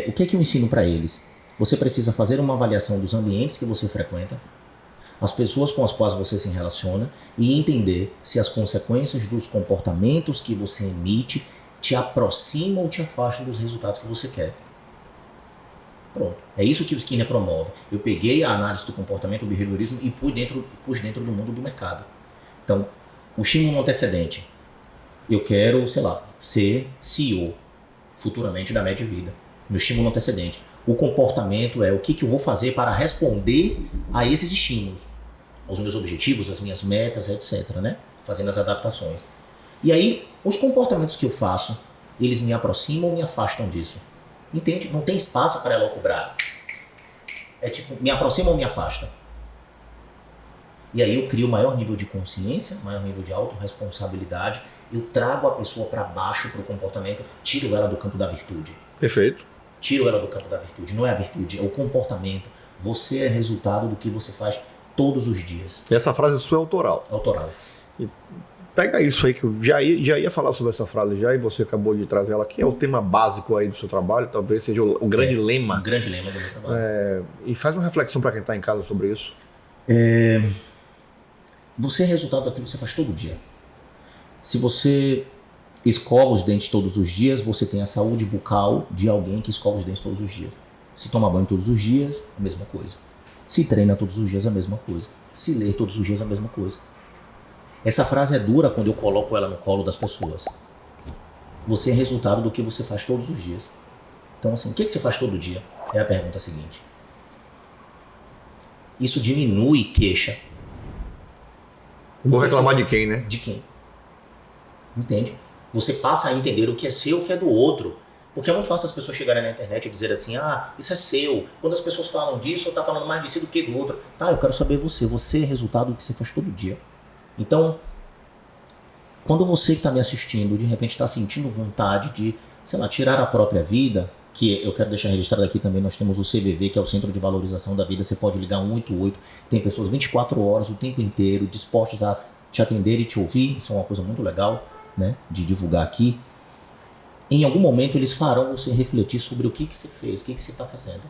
o que é que eu ensino para eles? Você precisa fazer uma avaliação dos ambientes que você frequenta, as pessoas com as quais você se relaciona e entender se as consequências dos comportamentos que você emite te aproximam ou te afastam dos resultados que você quer. Pronto. É isso que o Skinner promove. Eu peguei a análise do comportamento, o behaviorismo e pus dentro do mundo do mercado. Então, O estímulo antecedente. Eu quero, sei lá, ser CEO futuramente da Média Vida. No estímulo antecedente. O comportamento é o que eu vou fazer para responder a esses estímulos. Aos meus objetivos, às minhas metas, etc. Né? Fazendo as adaptações. E aí, os comportamentos que eu faço, eles me aproximam ou me afastam disso? Entende? Não tem espaço para ela cobrar. É tipo, me aproxima ou me afasta? E aí eu crio maior nível de consciência, maior nível de autorresponsabilidade. Eu trago a pessoa para baixo para o comportamento, tiro ela do campo da virtude. Perfeito. Tiro ela do campo da virtude. Não é a virtude, é o comportamento. Você é resultado do que você faz todos os dias. Essa frase sua é autoral. Autoral. E pega isso aí, que eu já ia falar sobre essa frase já, e você acabou de trazer ela aqui. É o tema básico aí do seu trabalho, talvez seja o grande lema. O grande lema do meu trabalho. E faz uma reflexão para quem está em casa sobre isso. Você é resultado daquilo que você faz todo dia. Se você escova os dentes todos os dias, você tem a saúde bucal de alguém que escova os dentes todos os dias. Se toma banho todos os dias, a mesma coisa. Se treina todos os dias, a mesma coisa. Se lê todos os dias, a mesma coisa. Essa frase é dura quando eu coloco ela no colo das pessoas. Você é resultado do que você faz todos os dias. Então, assim, o que você faz todo dia? É a pergunta seguinte. Isso diminui queixa. Vou reclamar de quem, né? De quem? Entende? Você passa a entender o que é seu e o que é do outro. Porque é muito fácil as pessoas chegarem na internet e dizer assim, isso é seu. Quando as pessoas falam disso, eu tá falando mais de si do que do outro. Tá, eu quero saber você. Você é resultado do que você faz todo dia. Então, quando você que está me assistindo, de repente está sentindo vontade de, sei lá, tirar a própria vida, que eu quero deixar registrado aqui também, nós temos o CVV, que é o Centro de Valorização da Vida, você pode ligar 188, tem pessoas 24 horas, o tempo inteiro, dispostas a te atender e te ouvir, isso é uma coisa muito legal, né, de divulgar aqui. Em algum momento eles farão você refletir sobre o que você fez, o que você está fazendo.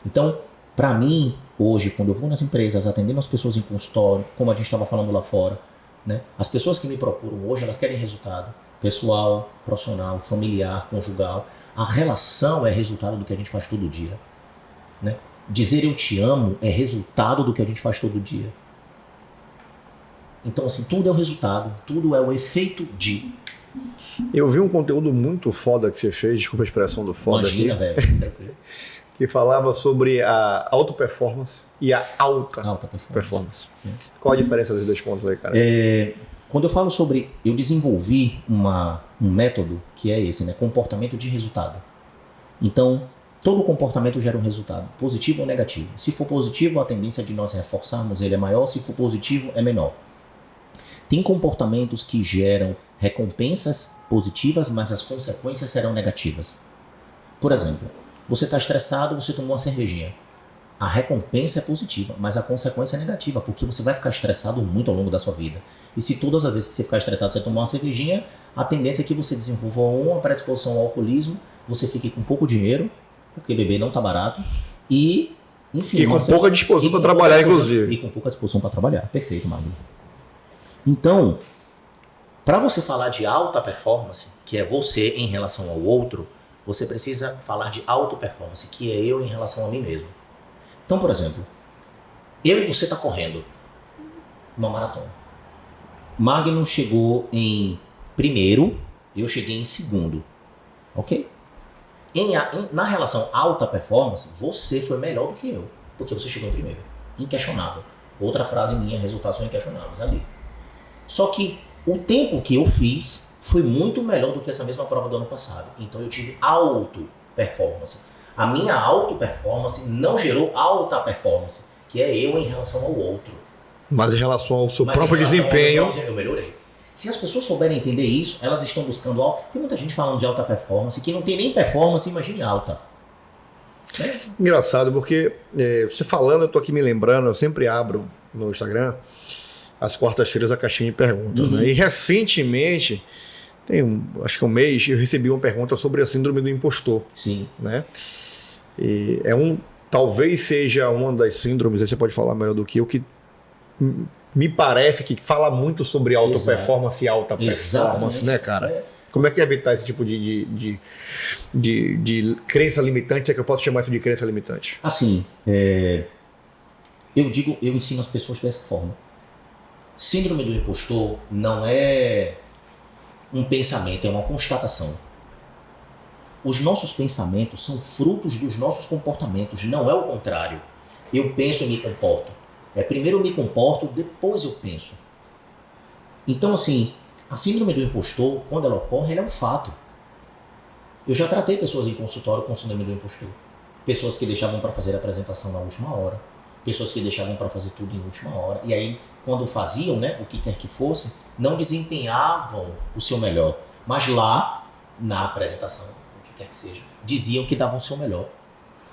Então, para mim, hoje, quando eu vou nas empresas, atendendo as pessoas em consultório, como a gente estava falando lá fora, né, as pessoas que me procuram hoje, elas querem resultado. Pessoal, profissional, familiar, conjugal. A relação é resultado do que a gente faz todo dia. Né? Dizer eu te amo é resultado do que a gente faz todo dia. Então, assim, tudo é o resultado, tudo é o efeito de. Eu vi um conteúdo muito foda que você fez, desculpa a expressão do foda. Imagina, aqui, velho. que falava sobre a auto-performance e a alta performance. Qual a diferença dos dois pontos aí, cara? Quando eu falo sobre... Eu desenvolvi um método que é esse, né? Comportamento de resultado. Então, todo comportamento gera um resultado, positivo ou negativo. Se for positivo, a tendência de nós reforçarmos ele é maior. Se for positivo, é menor. Tem comportamentos que geram recompensas positivas, mas as consequências serão negativas. Por exemplo, você está estressado, você tomou uma cervejinha. A recompensa é positiva, mas a consequência é negativa, porque você vai ficar estressado muito ao longo da sua vida. E se todas as vezes que você ficar estressado você tomar uma cervejinha, a tendência é que você desenvolva uma predisposição ao alcoolismo, você fique com pouco dinheiro, porque beber não está barato, e, enfim... E com pouca disposição para trabalhar, inclusive. E com pouca disposição para trabalhar. Perfeito, Magno. Então, para você falar de alta performance, que é você em relação ao outro, você precisa falar de auto performance, que é eu em relação a mim mesmo. Então, por exemplo, eu e você tá correndo uma maratona. Magno chegou em primeiro, eu cheguei em segundo. Ok? Na relação alta performance, você foi melhor do que eu, porque você chegou em primeiro. Inquestionável. Outra frase minha, resultados são inquestionáveis ali. Só que o tempo que eu fiz foi muito melhor do que essa mesma prova do ano passado. Então eu tive auto performance. A minha auto-performance não gerou alta performance, que é eu em relação ao outro. Mas em relação ao seu próprio desempenho... Eu melhorei. Se as pessoas souberem entender isso, elas estão buscando alta. Tem muita gente falando de alta performance, que não tem nem performance, imagine alta. Né? Engraçado, porque você falando, eu tô aqui me lembrando, eu sempre abro no Instagram, às quartas-feiras, a caixinha de perguntas. Né? E recentemente, acho que um mês, eu recebi uma pergunta sobre a síndrome do impostor. Sim. Né? E talvez seja uma das síndromes, aí você pode falar melhor do que eu, que me parece que fala muito sobre auto-performance e alta performance, né, cara? Como é que é evitar esse tipo de crença limitante? É que eu posso chamar isso de crença limitante? Assim, eu ensino as pessoas dessa forma. Síndrome do impostor não é um pensamento, é uma constatação. Os nossos pensamentos são frutos dos nossos comportamentos, não é o contrário. Eu penso e me comporto. Primeiro eu me comporto, depois eu penso. Então, assim, a síndrome do impostor, quando ela ocorre, ela é um fato. Eu já tratei pessoas em consultório com síndrome do impostor. Pessoas que deixavam para fazer a apresentação na última hora. Pessoas que deixavam para fazer tudo em última hora. E aí, quando faziam, né, o que quer que fosse, não desempenhavam o seu melhor. Mas lá, na apresentação, o que quer que seja, diziam que davam o seu melhor.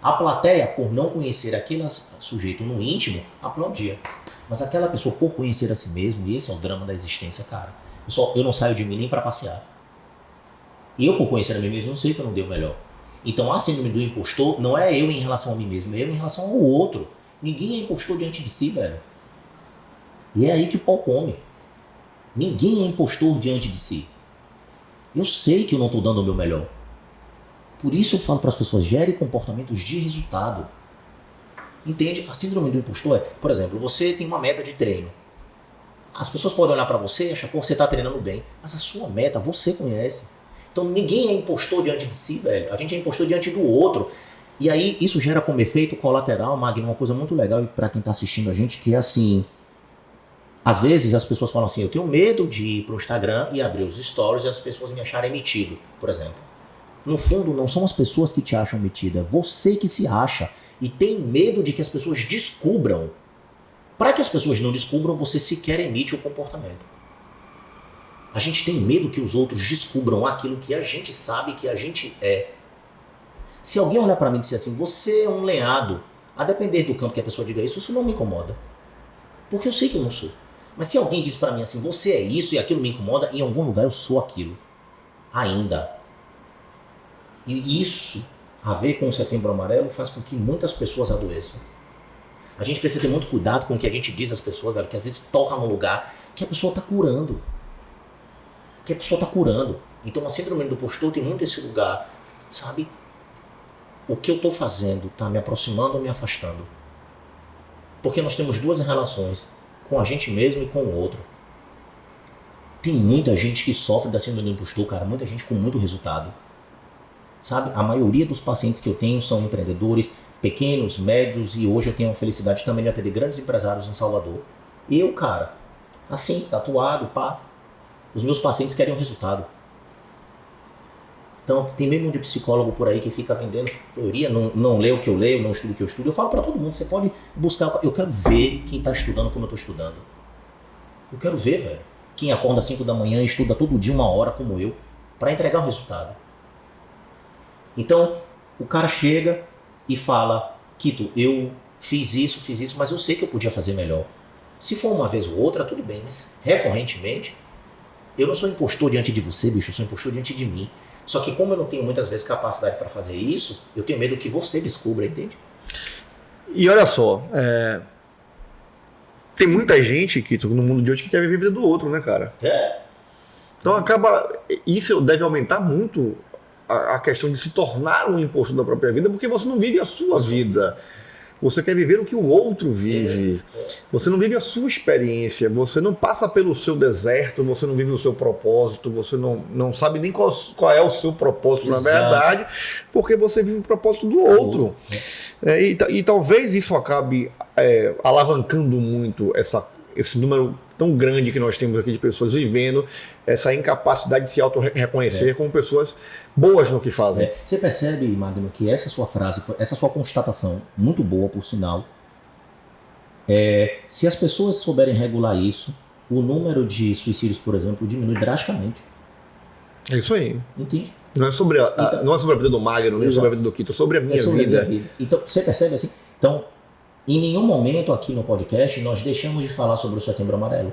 A plateia, por não conhecer aquele sujeito no íntimo, aplaudia. Mas aquela pessoa, por conhecer a si mesmo, e esse é o drama da existência, cara. Eu não saio de mim nem para passear. E eu, por conhecer a mim mesmo, não sei que eu não dei o melhor. Então, a síndrome do impostor não é eu em relação a mim mesmo, é eu em relação ao outro. Ninguém é impostor diante de si, velho. E é aí que o pau come. Ninguém é impostor diante de si. Eu sei que eu não estou dando o meu melhor. Por isso eu falo para as pessoas, gere comportamentos de resultado. Entende? A síndrome do impostor é, por exemplo, você tem uma meta de treino. As pessoas podem olhar para você e achar, pô, você está treinando bem. Mas a sua meta, você conhece. Então ninguém é impostor diante de si, velho. A gente é impostor diante do outro. E aí isso gera como efeito colateral, Magno, uma coisa muito legal para quem está assistindo a gente, que é assim... Às vezes as pessoas falam assim, eu tenho medo de ir para o Instagram e abrir os stories e as pessoas me acharem metido, por exemplo. No fundo, não são as pessoas que te acham metido, é você que se acha e tem medo de que as pessoas descubram. Para que as pessoas não descubram, você sequer emite o comportamento. A gente tem medo que os outros descubram aquilo que a gente sabe que a gente é. Se alguém olhar para mim e disser assim, você é um lenhado, a depender do campo que a pessoa diga isso não me incomoda. Porque eu sei que eu não sou. Mas se alguém diz para mim assim, você é isso e aquilo me incomoda, em algum lugar eu sou aquilo. Ainda. E isso, a ver com o Setembro Amarelo, faz com que muitas pessoas adoeçam. A gente precisa ter muito cuidado com o que a gente diz às pessoas, velho, que às vezes toca num lugar que a pessoa está curando. Que a pessoa está curando. Então a síndrome do impostor tem muito esse lugar, sabe? O que eu estou fazendo está me aproximando ou me afastando? Porque nós temos duas relações, com a gente mesmo e com o outro. Tem muita gente que sofre da síndrome do impostor, cara, muita gente com muito resultado. Sabe? A maioria dos pacientes que eu tenho são empreendedores pequenos, médios, e hoje eu tenho a felicidade também de atender grandes empresários em Salvador. Eu, cara, assim, tatuado, pá. Os meus pacientes querem um resultado. Então, tem mesmo de psicólogo por aí que fica vendendo teoria, não lê o que eu leio, não estudo o que eu estudo. Eu falo para todo mundo, você pode buscar. Eu quero ver quem está estudando como eu estou estudando. Eu quero ver, velho. Quem acorda às 5 da manhã e estuda todo dia 1 hora como eu, para entregar o resultado. Então, o cara chega e fala, Kito, eu fiz isso, mas eu sei que eu podia fazer melhor. Se for uma vez ou outra, tudo bem, mas recorrentemente, eu não sou impostor diante de você, bicho, eu sou impostor diante de mim. Só que como eu não tenho muitas vezes capacidade para fazer isso, eu tenho medo que você descubra, entende? E olha só, tem muita gente Kito, no mundo de hoje que quer viver a vida do outro, né, cara? Então isso deve aumentar muito a questão de se tornar um impostor da própria vida, porque você não vive a sua vida. Você quer viver o que o outro vive. Você não vive a sua experiência. Você não passa pelo seu deserto. Você não vive o seu propósito. Você não sabe nem qual é o seu propósito, na verdade, porque você vive o propósito do outro. E talvez isso acabe alavancando muito esse número tão grande que nós temos aqui de pessoas vivendo essa incapacidade de se auto-reconhecer como pessoas boas no que fazem. Você percebe, Magno, que essa sua frase, essa sua constatação, muito boa por sinal, se as pessoas souberem regular isso, o número de suicídios, por exemplo, diminui drasticamente. É isso aí. Entende? Não é sobre não é sobre a vida do Magno, nem sobre a vida do Kito, é sobre a minha vida. Então, você percebe assim? Então, em nenhum momento aqui no podcast nós deixamos de falar sobre o Setembro Amarelo.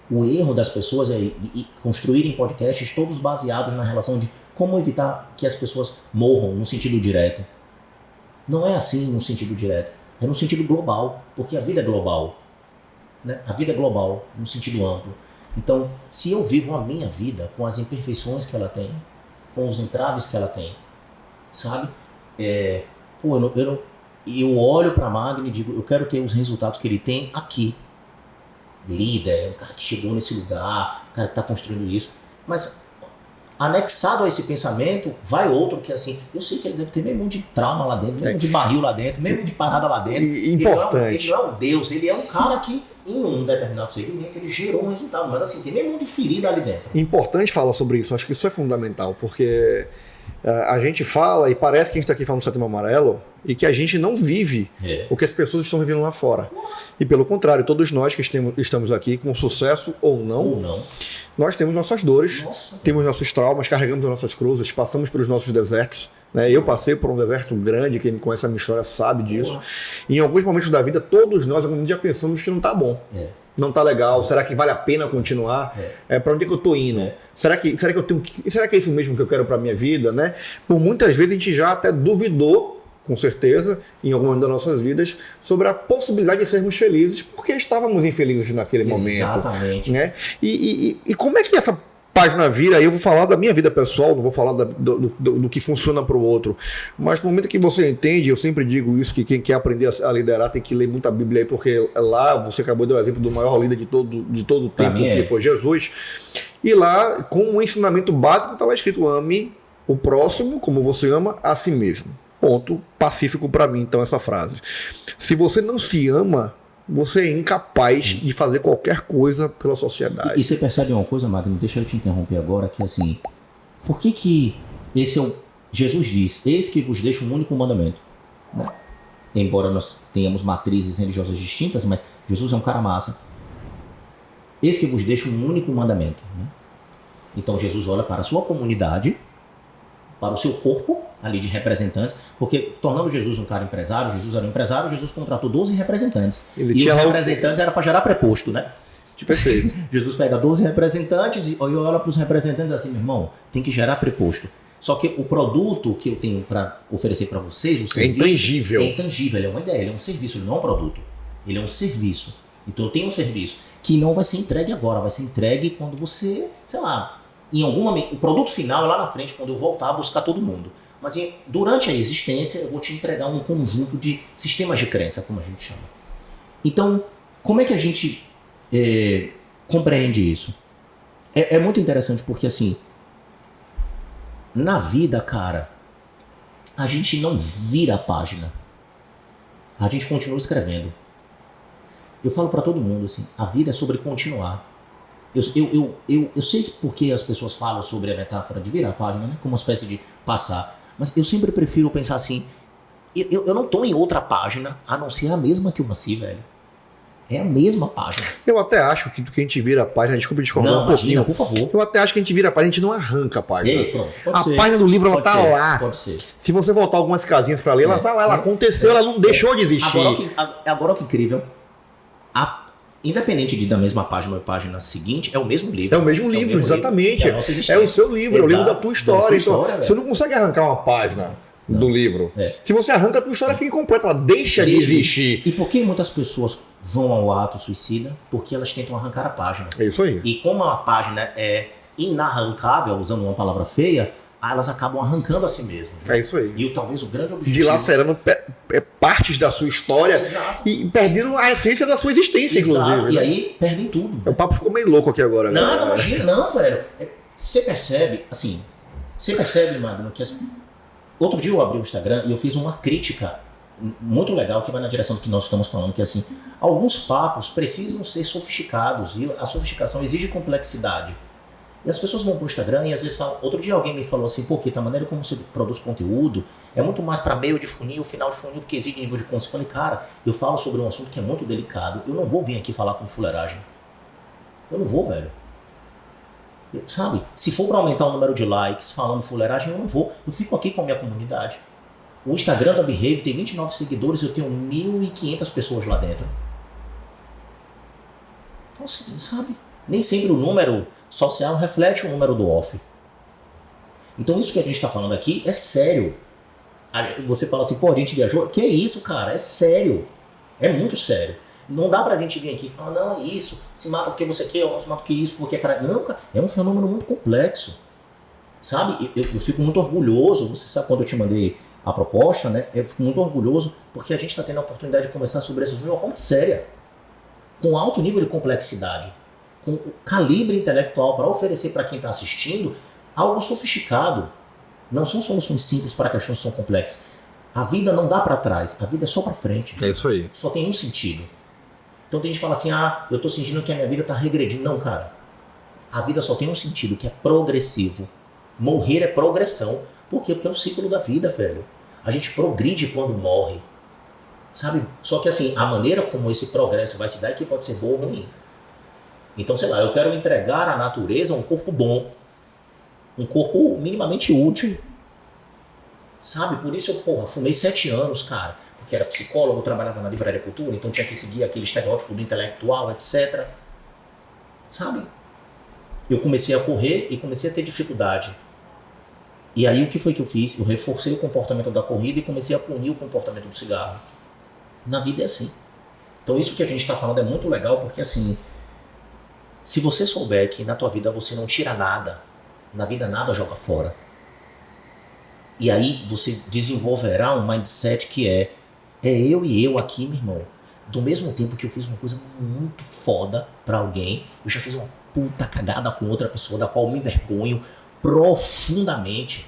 O erro das pessoas é construírem podcasts todos baseados na relação de como evitar que as pessoas morram no sentido direto. Não é assim no sentido direto, é no sentido global, porque a vida é global. Né? A vida é global, no sentido amplo. Então, se eu vivo a minha vida com as imperfeições que ela tem, com os entraves que ela tem, sabe? Eu olho para Magno e digo, eu quero ter os resultados que ele tem aqui. líder, é um cara que chegou nesse lugar, um cara que está construindo isso. Mas anexado a esse pensamento, vai outro que assim, eu sei que ele deve ter mesmo de trauma lá dentro, mesmo de barril lá dentro, mesmo de parada lá dentro. Importante. Ele não é um Deus, ele é um cara que em um determinado segmento ele gerou um resultado, mas assim, tem mesmo de ferida ali dentro. Importante falar sobre isso, acho que isso é fundamental, porque a gente fala e parece que a gente está aqui falando do Setembro Amarelo e que a gente não vive o que as pessoas estão vivendo lá fora. E pelo contrário, todos nós que estamos aqui, com sucesso ou não, nós temos nossas dores, temos nossos traumas, carregamos as nossas cruzes, passamos pelos nossos desertos. Né? Eu passei por um deserto grande, quem me conhece a minha história sabe disso. E em alguns momentos da vida, todos nós algum dia pensamos que não está bom. Não tá legal, será que vale a pena continuar? Para onde é que eu tô indo? Será que é isso mesmo que eu quero para minha vida, né? Por muitas vezes a gente já até duvidou, com certeza, em algum momento das nossas vidas, sobre a possibilidade de sermos felizes, porque estávamos infelizes naquele momento. Exatamente. Né? E como é que essa página vira? Aí eu vou falar da minha vida pessoal, não vou falar do que funciona para o outro. Mas no momento que você entende, eu sempre digo isso, que quem quer aprender a liderar tem que ler muita Bíblia aí, porque lá você acabou de dar o exemplo do maior líder de todo o tempo, que foi Jesus. E lá, com um ensinamento básico, está lá escrito: ame o próximo como você ama a si mesmo. Ponto pacífico para mim, então, essa frase. Se você não se ama, você é incapaz de fazer qualquer coisa pela sociedade. E você percebe uma coisa, Magno, deixa eu te interromper agora, que assim, por que esse é o... Jesus diz, eis que vos deixo um único mandamento, né? Embora nós tenhamos matrizes religiosas distintas, mas Jesus é um cara massa. Eis que vos deixo um único mandamento, né? Então Jesus olha para a sua comunidade, para o seu corpo ali de representantes, porque tornando Jesus um cara empresário, Jesus era um empresário, Jesus contratou 12 representantes. E os representantes era para gerar preposto, né? Tipo assim. Jesus pega 12 representantes e olha para os representantes assim: meu irmão, tem que gerar preposto. Só que o produto que eu tenho para oferecer para vocês, o serviço, intangível. É intangível, ele é uma ideia, ele é um serviço, ele não é um produto. Ele é um serviço. Então eu tenho um serviço que não vai ser entregue agora, vai ser entregue quando você, sei lá, em algum momento, o produto final é lá na frente, quando eu voltar a buscar todo mundo. Mas durante a existência eu vou te entregar um conjunto de sistemas de crença, como a gente chama. Então, como é que a gente compreende isso? É muito interessante porque, assim, na vida, cara, a gente não vira a página. A gente continua escrevendo. Eu falo pra todo mundo, assim, a vida é sobre continuar. Eu sei porque as pessoas falam sobre a metáfora de virar a página, né? Como uma espécie de passar. Mas eu sempre prefiro pensar assim, eu não tô em outra página, a não ser a mesma que eu nasci, velho. É a mesma página. Eu até acho que a gente vira a página, desculpa discordar um pouquinho, por favor. Eu até acho que a gente vira a página, a gente não arranca a página. Pronto, pode ser. A página do livro, ela tá lá. Pode ser. Se você voltar algumas casinhas pra ler, ela tá lá, ela aconteceu, ela não deixou de existir. Agora o que incrível, independente de da mesma página ou página seguinte, é o mesmo livro. É o mesmo livro, exatamente. É o seu livro, é o livro da tua história. Então, história, você não consegue arrancar uma página do livro. Se você arranca, a tua história fica incompleta, ela deixa de existir. E por que muitas pessoas vão ao ato suicida? Porque elas tentam arrancar a página. É isso aí. E como a página é inarrancável, usando uma palavra feia, elas acabam arrancando a si mesmas. É isso aí. E talvez o grande objetivo... Dilacerando partes da sua história. Exato. E perdendo a essência da sua existência, inclusive. E aí perdem tudo. O papo ficou meio louco aqui agora. Não, imagina, não, velho. Você percebe, Magno, que assim... Outro dia eu abri o Instagram e eu fiz uma crítica muito legal que vai na direção do que nós estamos falando, que é assim, alguns papos precisam ser sofisticados e a sofisticação exige complexidade. E as pessoas vão pro Instagram e às vezes falam... Outro dia alguém me falou assim, pô, que a maneira como você produz conteúdo é muito mais para meio de funil, final de funil, porque exige nível de consciência. Eu falei, cara, eu falo sobre um assunto que é muito delicado, eu não vou vir aqui falar com fuleiragem. Eu não vou, velho. Sabe? Se for para aumentar o número de likes falando fuleiragem, eu não vou. Eu fico aqui com a minha comunidade. O Instagram da Behave tem 29 seguidores, eu tenho 1.500 pessoas lá dentro. Então, assim, sabe? Nem sempre o número social reflete o número do off. Então isso que a gente está falando aqui é sério. Você fala assim, pô, a gente viajou. Que isso, cara? É sério. É muito sério. Não dá pra gente vir aqui e falar, não, é isso, se mata porque você quer, ou se mata porque isso, porque é fraco. Não, cara, é um fenômeno muito complexo. Sabe? Eu fico muito orgulhoso, você sabe quando eu te mandei a proposta, né? Eu fico muito orgulhoso porque a gente está tendo a oportunidade de conversar sobre isso de uma forma séria. com alto nível de complexidade, com calibre intelectual para oferecer para quem está assistindo algo sofisticado. Não são soluções simples para questões que são complexas. A vida não dá para trás, a vida é só para frente. É isso aí. Só tem um sentido. Então tem gente que fala assim, eu tô sentindo que a minha vida tá regredindo. Não, cara. A vida só tem um sentido, que é progressivo. Morrer é progressão. Por quê? Porque é o ciclo da vida, velho. A gente progride quando morre. Sabe? Só que assim, a maneira como esse progresso vai se dar é que pode ser bom ou ruim. Então, sei lá, eu quero entregar à natureza um corpo bom. Um corpo minimamente útil. Sabe? Por isso eu, fumei 7 anos, cara. Porque era psicólogo, trabalhava na Livraria Cultura, então tinha que seguir aquele estereótipo do intelectual, etc. Sabe? Eu comecei a correr e comecei a ter dificuldade. E aí o que foi que eu fiz? Eu reforcei o comportamento da corrida e comecei a punir o comportamento do cigarro. Na vida é assim. Então isso que a gente está falando é muito legal, porque assim, se você souber que na tua vida você não tira nada, na vida nada joga fora. E aí você desenvolverá um mindset que é eu e eu aqui, meu irmão. Do mesmo tempo que eu fiz uma coisa muito foda pra alguém, eu já fiz uma puta cagada com outra pessoa, da qual eu me envergonho profundamente.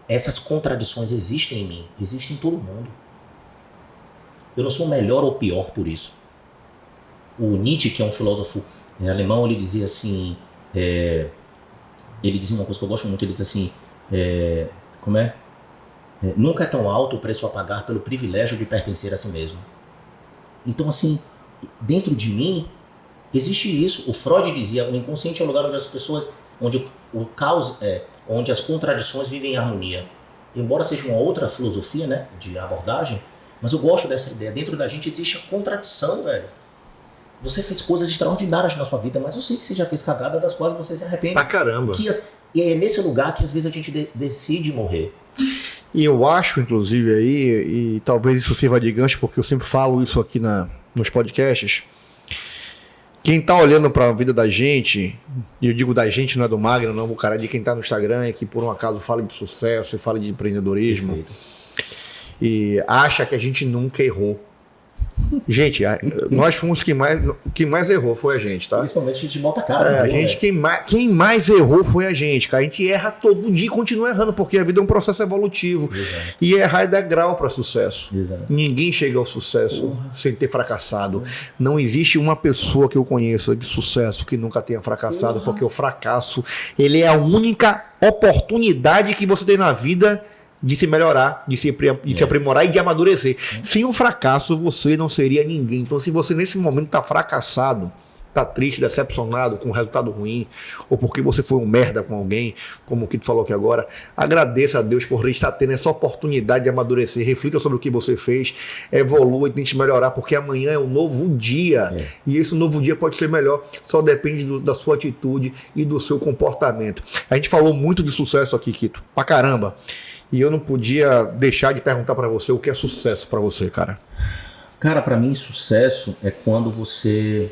Essas contradições existem em mim, existem em todo mundo. Eu não sou melhor ou pior por isso. O Nietzsche, que é um filósofo alemão, ele dizia assim, ele dizia uma coisa que eu gosto muito, ele diz assim, como é? Nunca é tão alto o preço a pagar pelo privilégio de pertencer a si mesmo. Então, assim, dentro de mim, existe isso. O Freud dizia, o inconsciente é o lugar onde as pessoas, onde o caos onde as contradições vivem em harmonia. Embora seja uma outra filosofia, né, de abordagem, mas eu gosto dessa ideia. Dentro da gente existe a contradição, velho. Você fez coisas extraordinárias na sua vida, mas eu sei que você já fez cagada das quais você se arrepende. Pra caramba. E é nesse lugar que às vezes a gente decide morrer. E eu acho, inclusive, aí, e talvez isso sirva de gancho, porque eu sempre falo isso aqui nos podcasts, quem tá olhando para a vida da gente, e eu digo da gente, não é do Magno, não, o cara de quem tá no Instagram e que por um acaso fala de sucesso e fala de empreendedorismo, perfeito, e acha que a gente nunca errou. Gente, nós fomos quem mais errou foi a gente, tá? Principalmente a gente bota a cara. A gente, quem mais errou foi a gente, cara. A gente erra todo dia e continua errando, porque a vida é um processo evolutivo. Exato. E errar é dar grau para sucesso. Exato. Ninguém chega ao sucesso sem ter fracassado. Não existe uma pessoa que eu conheça de sucesso que nunca tenha fracassado, porque o fracasso, ele é a única oportunidade que você tem na vida de se melhorar, de se aprimorar e de amadurecer. Sem o fracasso, você não seria ninguém. Então, se você nesse momento está fracassado, está triste, decepcionado com um resultado ruim, ou porque você foi um merda com alguém, como o Kito falou aqui agora, agradeça a Deus por estar tendo essa oportunidade de amadurecer, reflita sobre o que você fez, evolua e tente melhorar, porque amanhã é um novo dia. E esse novo dia pode ser melhor, só depende da sua atitude e do seu comportamento. A gente falou muito de sucesso aqui, Kito, pra caramba. E eu não podia deixar de perguntar para você o que é sucesso para você, cara. Cara, para mim sucesso é quando você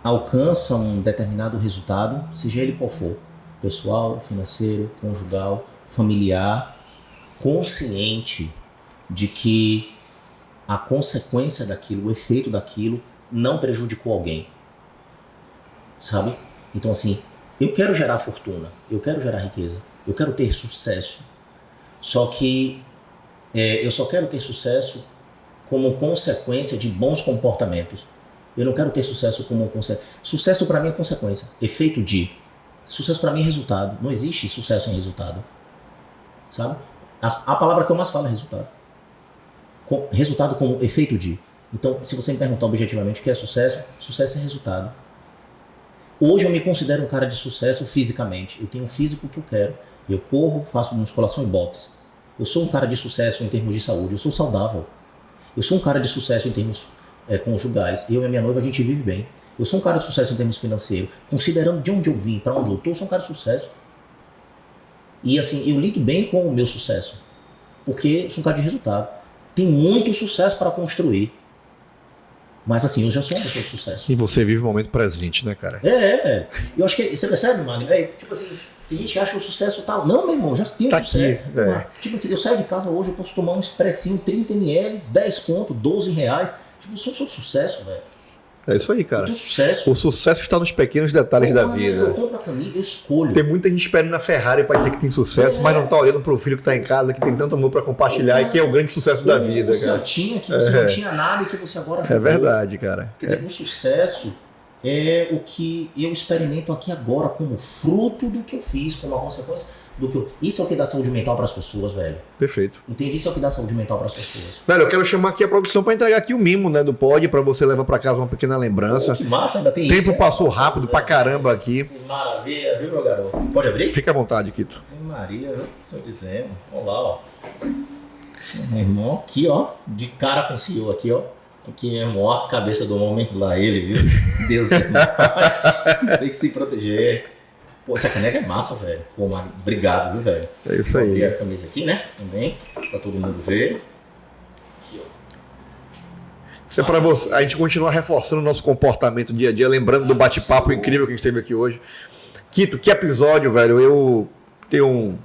alcança um determinado resultado, seja ele qual for, pessoal, financeiro, conjugal, familiar, consciente de que a consequência daquilo, o efeito daquilo não prejudicou alguém. Sabe? Então assim, eu quero gerar fortuna, eu quero gerar riqueza. Eu quero ter sucesso, só que eu só quero ter sucesso como consequência de bons comportamentos. Eu não quero ter sucesso como consequência. Sucesso para mim é consequência, efeito de. Sucesso para mim é resultado. Não existe sucesso em resultado, sabe? A palavra que eu mais falo é resultado. Resultado como efeito de. Então, se você me perguntar objetivamente o que é sucesso, sucesso é resultado. Hoje eu me considero um cara de sucesso fisicamente. Eu tenho um físico que eu quero. Eu corro, faço musculação e boxe. Eu sou um cara de sucesso em termos de saúde. Eu sou saudável. Eu sou um cara de sucesso em termos conjugais. Eu e a minha noiva, a gente vive bem. Eu sou um cara de sucesso em termos financeiros. Considerando de onde eu vim, para onde eu estou, eu sou um cara de sucesso. E assim, eu lido bem com o meu sucesso. Porque eu sou um cara de resultado. Tem muito sucesso para construir. Mas assim, eu já sou uma pessoa de sucesso. E você vive o momento presente, né, cara? Velho. Eu acho que, você percebe, Magno? Tipo assim, tem gente que acha que o sucesso tá... Não, meu irmão, já tenho tá sucesso. Aqui, tipo assim, eu saio de casa hoje, eu posso tomar um expressinho 30 ml, 10 conto, 12 reais. Tipo, eu sou de sucesso, velho. É isso aí, cara. Eu tenho sucesso. O sucesso está nos pequenos detalhes da vida. Eu tenho pra caminho, eu escolho. Tem muita gente esperando na Ferrari para dizer que tem sucesso, mas não tá olhando pro filho que tá em casa, que tem tanto amor para compartilhar e que é o grande sucesso da vida, cara. Que você não tinha nada e que você agora já É verdade, cara. Quer dizer, o sucesso é o que eu experimento aqui agora como fruto do que eu fiz, como uma consequência do que eu... Isso é o que dá saúde mental para as pessoas, velho. Perfeito. Entende? Isso é o que dá saúde mental para as pessoas. Velho, eu quero chamar aqui a produção para entregar aqui o mimo, né, do pod, para você levar para casa uma pequena lembrança. Que massa, ainda tem O isso. tempo passou rápido pra caramba aqui. Que maravilha, viu, meu garoto? Pode abrir? Fica à vontade, Quito. Maria, viu? Estou dizendo. Olha lá, ó. Meu irmão aqui, ó. De cara com o senhor aqui, ó. Aqui, meu irmão, a cabeça do homem, lá ele, viu? Deus, tem que se proteger. Pô, essa caneca é massa, velho. Pô, obrigado, viu, velho? É isso aí. Vou abrir a camisa aqui, né? Também, pra todo mundo ver. Aqui, ó. Isso é pra você. A gente continua reforçando o nosso comportamento dia a dia, lembrando do bate-papo incrível que a gente teve aqui hoje. Quito, que episódio, velho. Eu tenho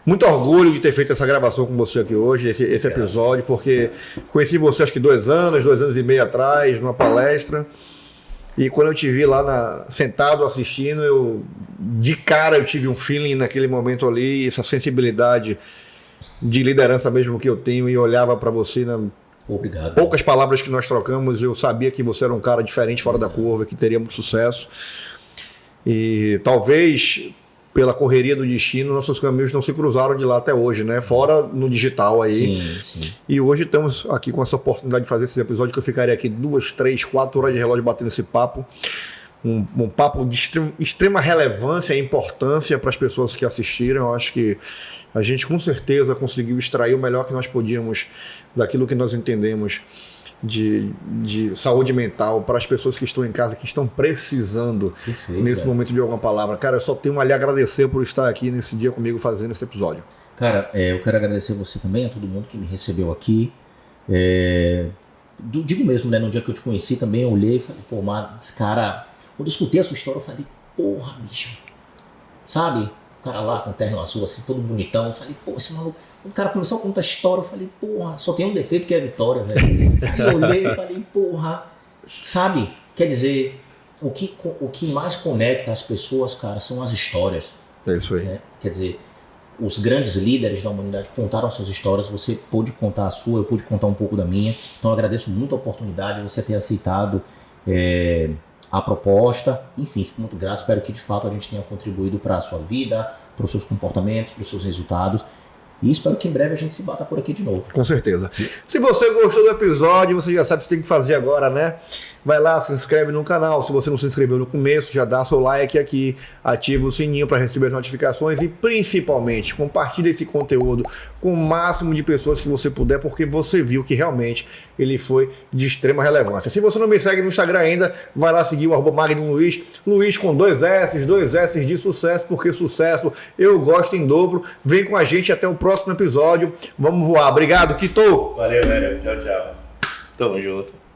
muito orgulho de ter feito essa gravação com você aqui hoje, esse episódio, porque conheci você acho que 2 anos e meio atrás, numa palestra. E quando eu te vi lá sentado assistindo, de cara eu tive um feeling naquele momento ali, essa sensibilidade de liderança mesmo que eu tenho, e olhava para você, Obrigado. Poucas palavras que nós trocamos, eu sabia que você era um cara diferente, fora da curva, que teria muito sucesso. E talvez pela correria do destino, nossos caminhos não se cruzaram de lá até hoje, né? Fora no digital aí. Sim. E hoje estamos aqui com essa oportunidade de fazer esse episódio, que eu ficaria aqui 2, 3, 4 horas de relógio batendo esse papo. Um papo de extrema relevância e importância para as pessoas que assistiram. Eu acho que a gente com certeza conseguiu extrair o melhor que nós podíamos daquilo que nós entendemos de saúde mental para as pessoas que estão em casa, que estão precisando. Perfeito, nesse momento de alguma palavra. Cara, eu só tenho a lhe agradecer por estar aqui nesse dia comigo fazendo esse episódio. Cara, eu quero agradecer você também, a todo mundo que me recebeu aqui. Digo mesmo, né, no dia que eu te conheci também, eu olhei e falei, pô, mano, esse cara... Quando eu escutei a sua história, eu falei, porra, bicho. Sabe? O cara lá com o terno azul, assim, todo bonitão. Eu falei, pô, esse maluco... O cara começou a contar a história, eu falei, porra, só tem um defeito que é a vitória, velho. Aí eu olhei e falei, porra, sabe? Quer dizer, o que mais conecta as pessoas, cara, são as histórias. É isso aí. Né? Quer dizer, os grandes líderes da humanidade contaram suas histórias, você pôde contar a sua, eu pude contar um pouco da minha. Então eu agradeço muito a oportunidade, você ter aceitado a proposta. Enfim, fico muito grato, espero que de fato a gente tenha contribuído para a sua vida, para os seus comportamentos, para os seus resultados. E espero que em breve a gente se bata por aqui de novo. Com certeza. Se você gostou do episódio, você já sabe o que você tem que fazer agora, né? Vai lá, se inscreve no canal. Se você não se inscreveu no começo, já dá seu like aqui, ativa o sininho para receber as notificações e principalmente compartilha esse conteúdo com o máximo de pessoas que você puder, porque você viu que realmente ele foi de extrema relevância. Se você não me segue no Instagram ainda, vai lá seguir o @MagnumLuiz, Luiz com 2 S de sucesso, porque sucesso eu gosto em dobro. Vem com a gente até o próximo episódio. Vamos voar. Obrigado, Quito! Valeu, velho. Tchau, tchau. Tamo junto.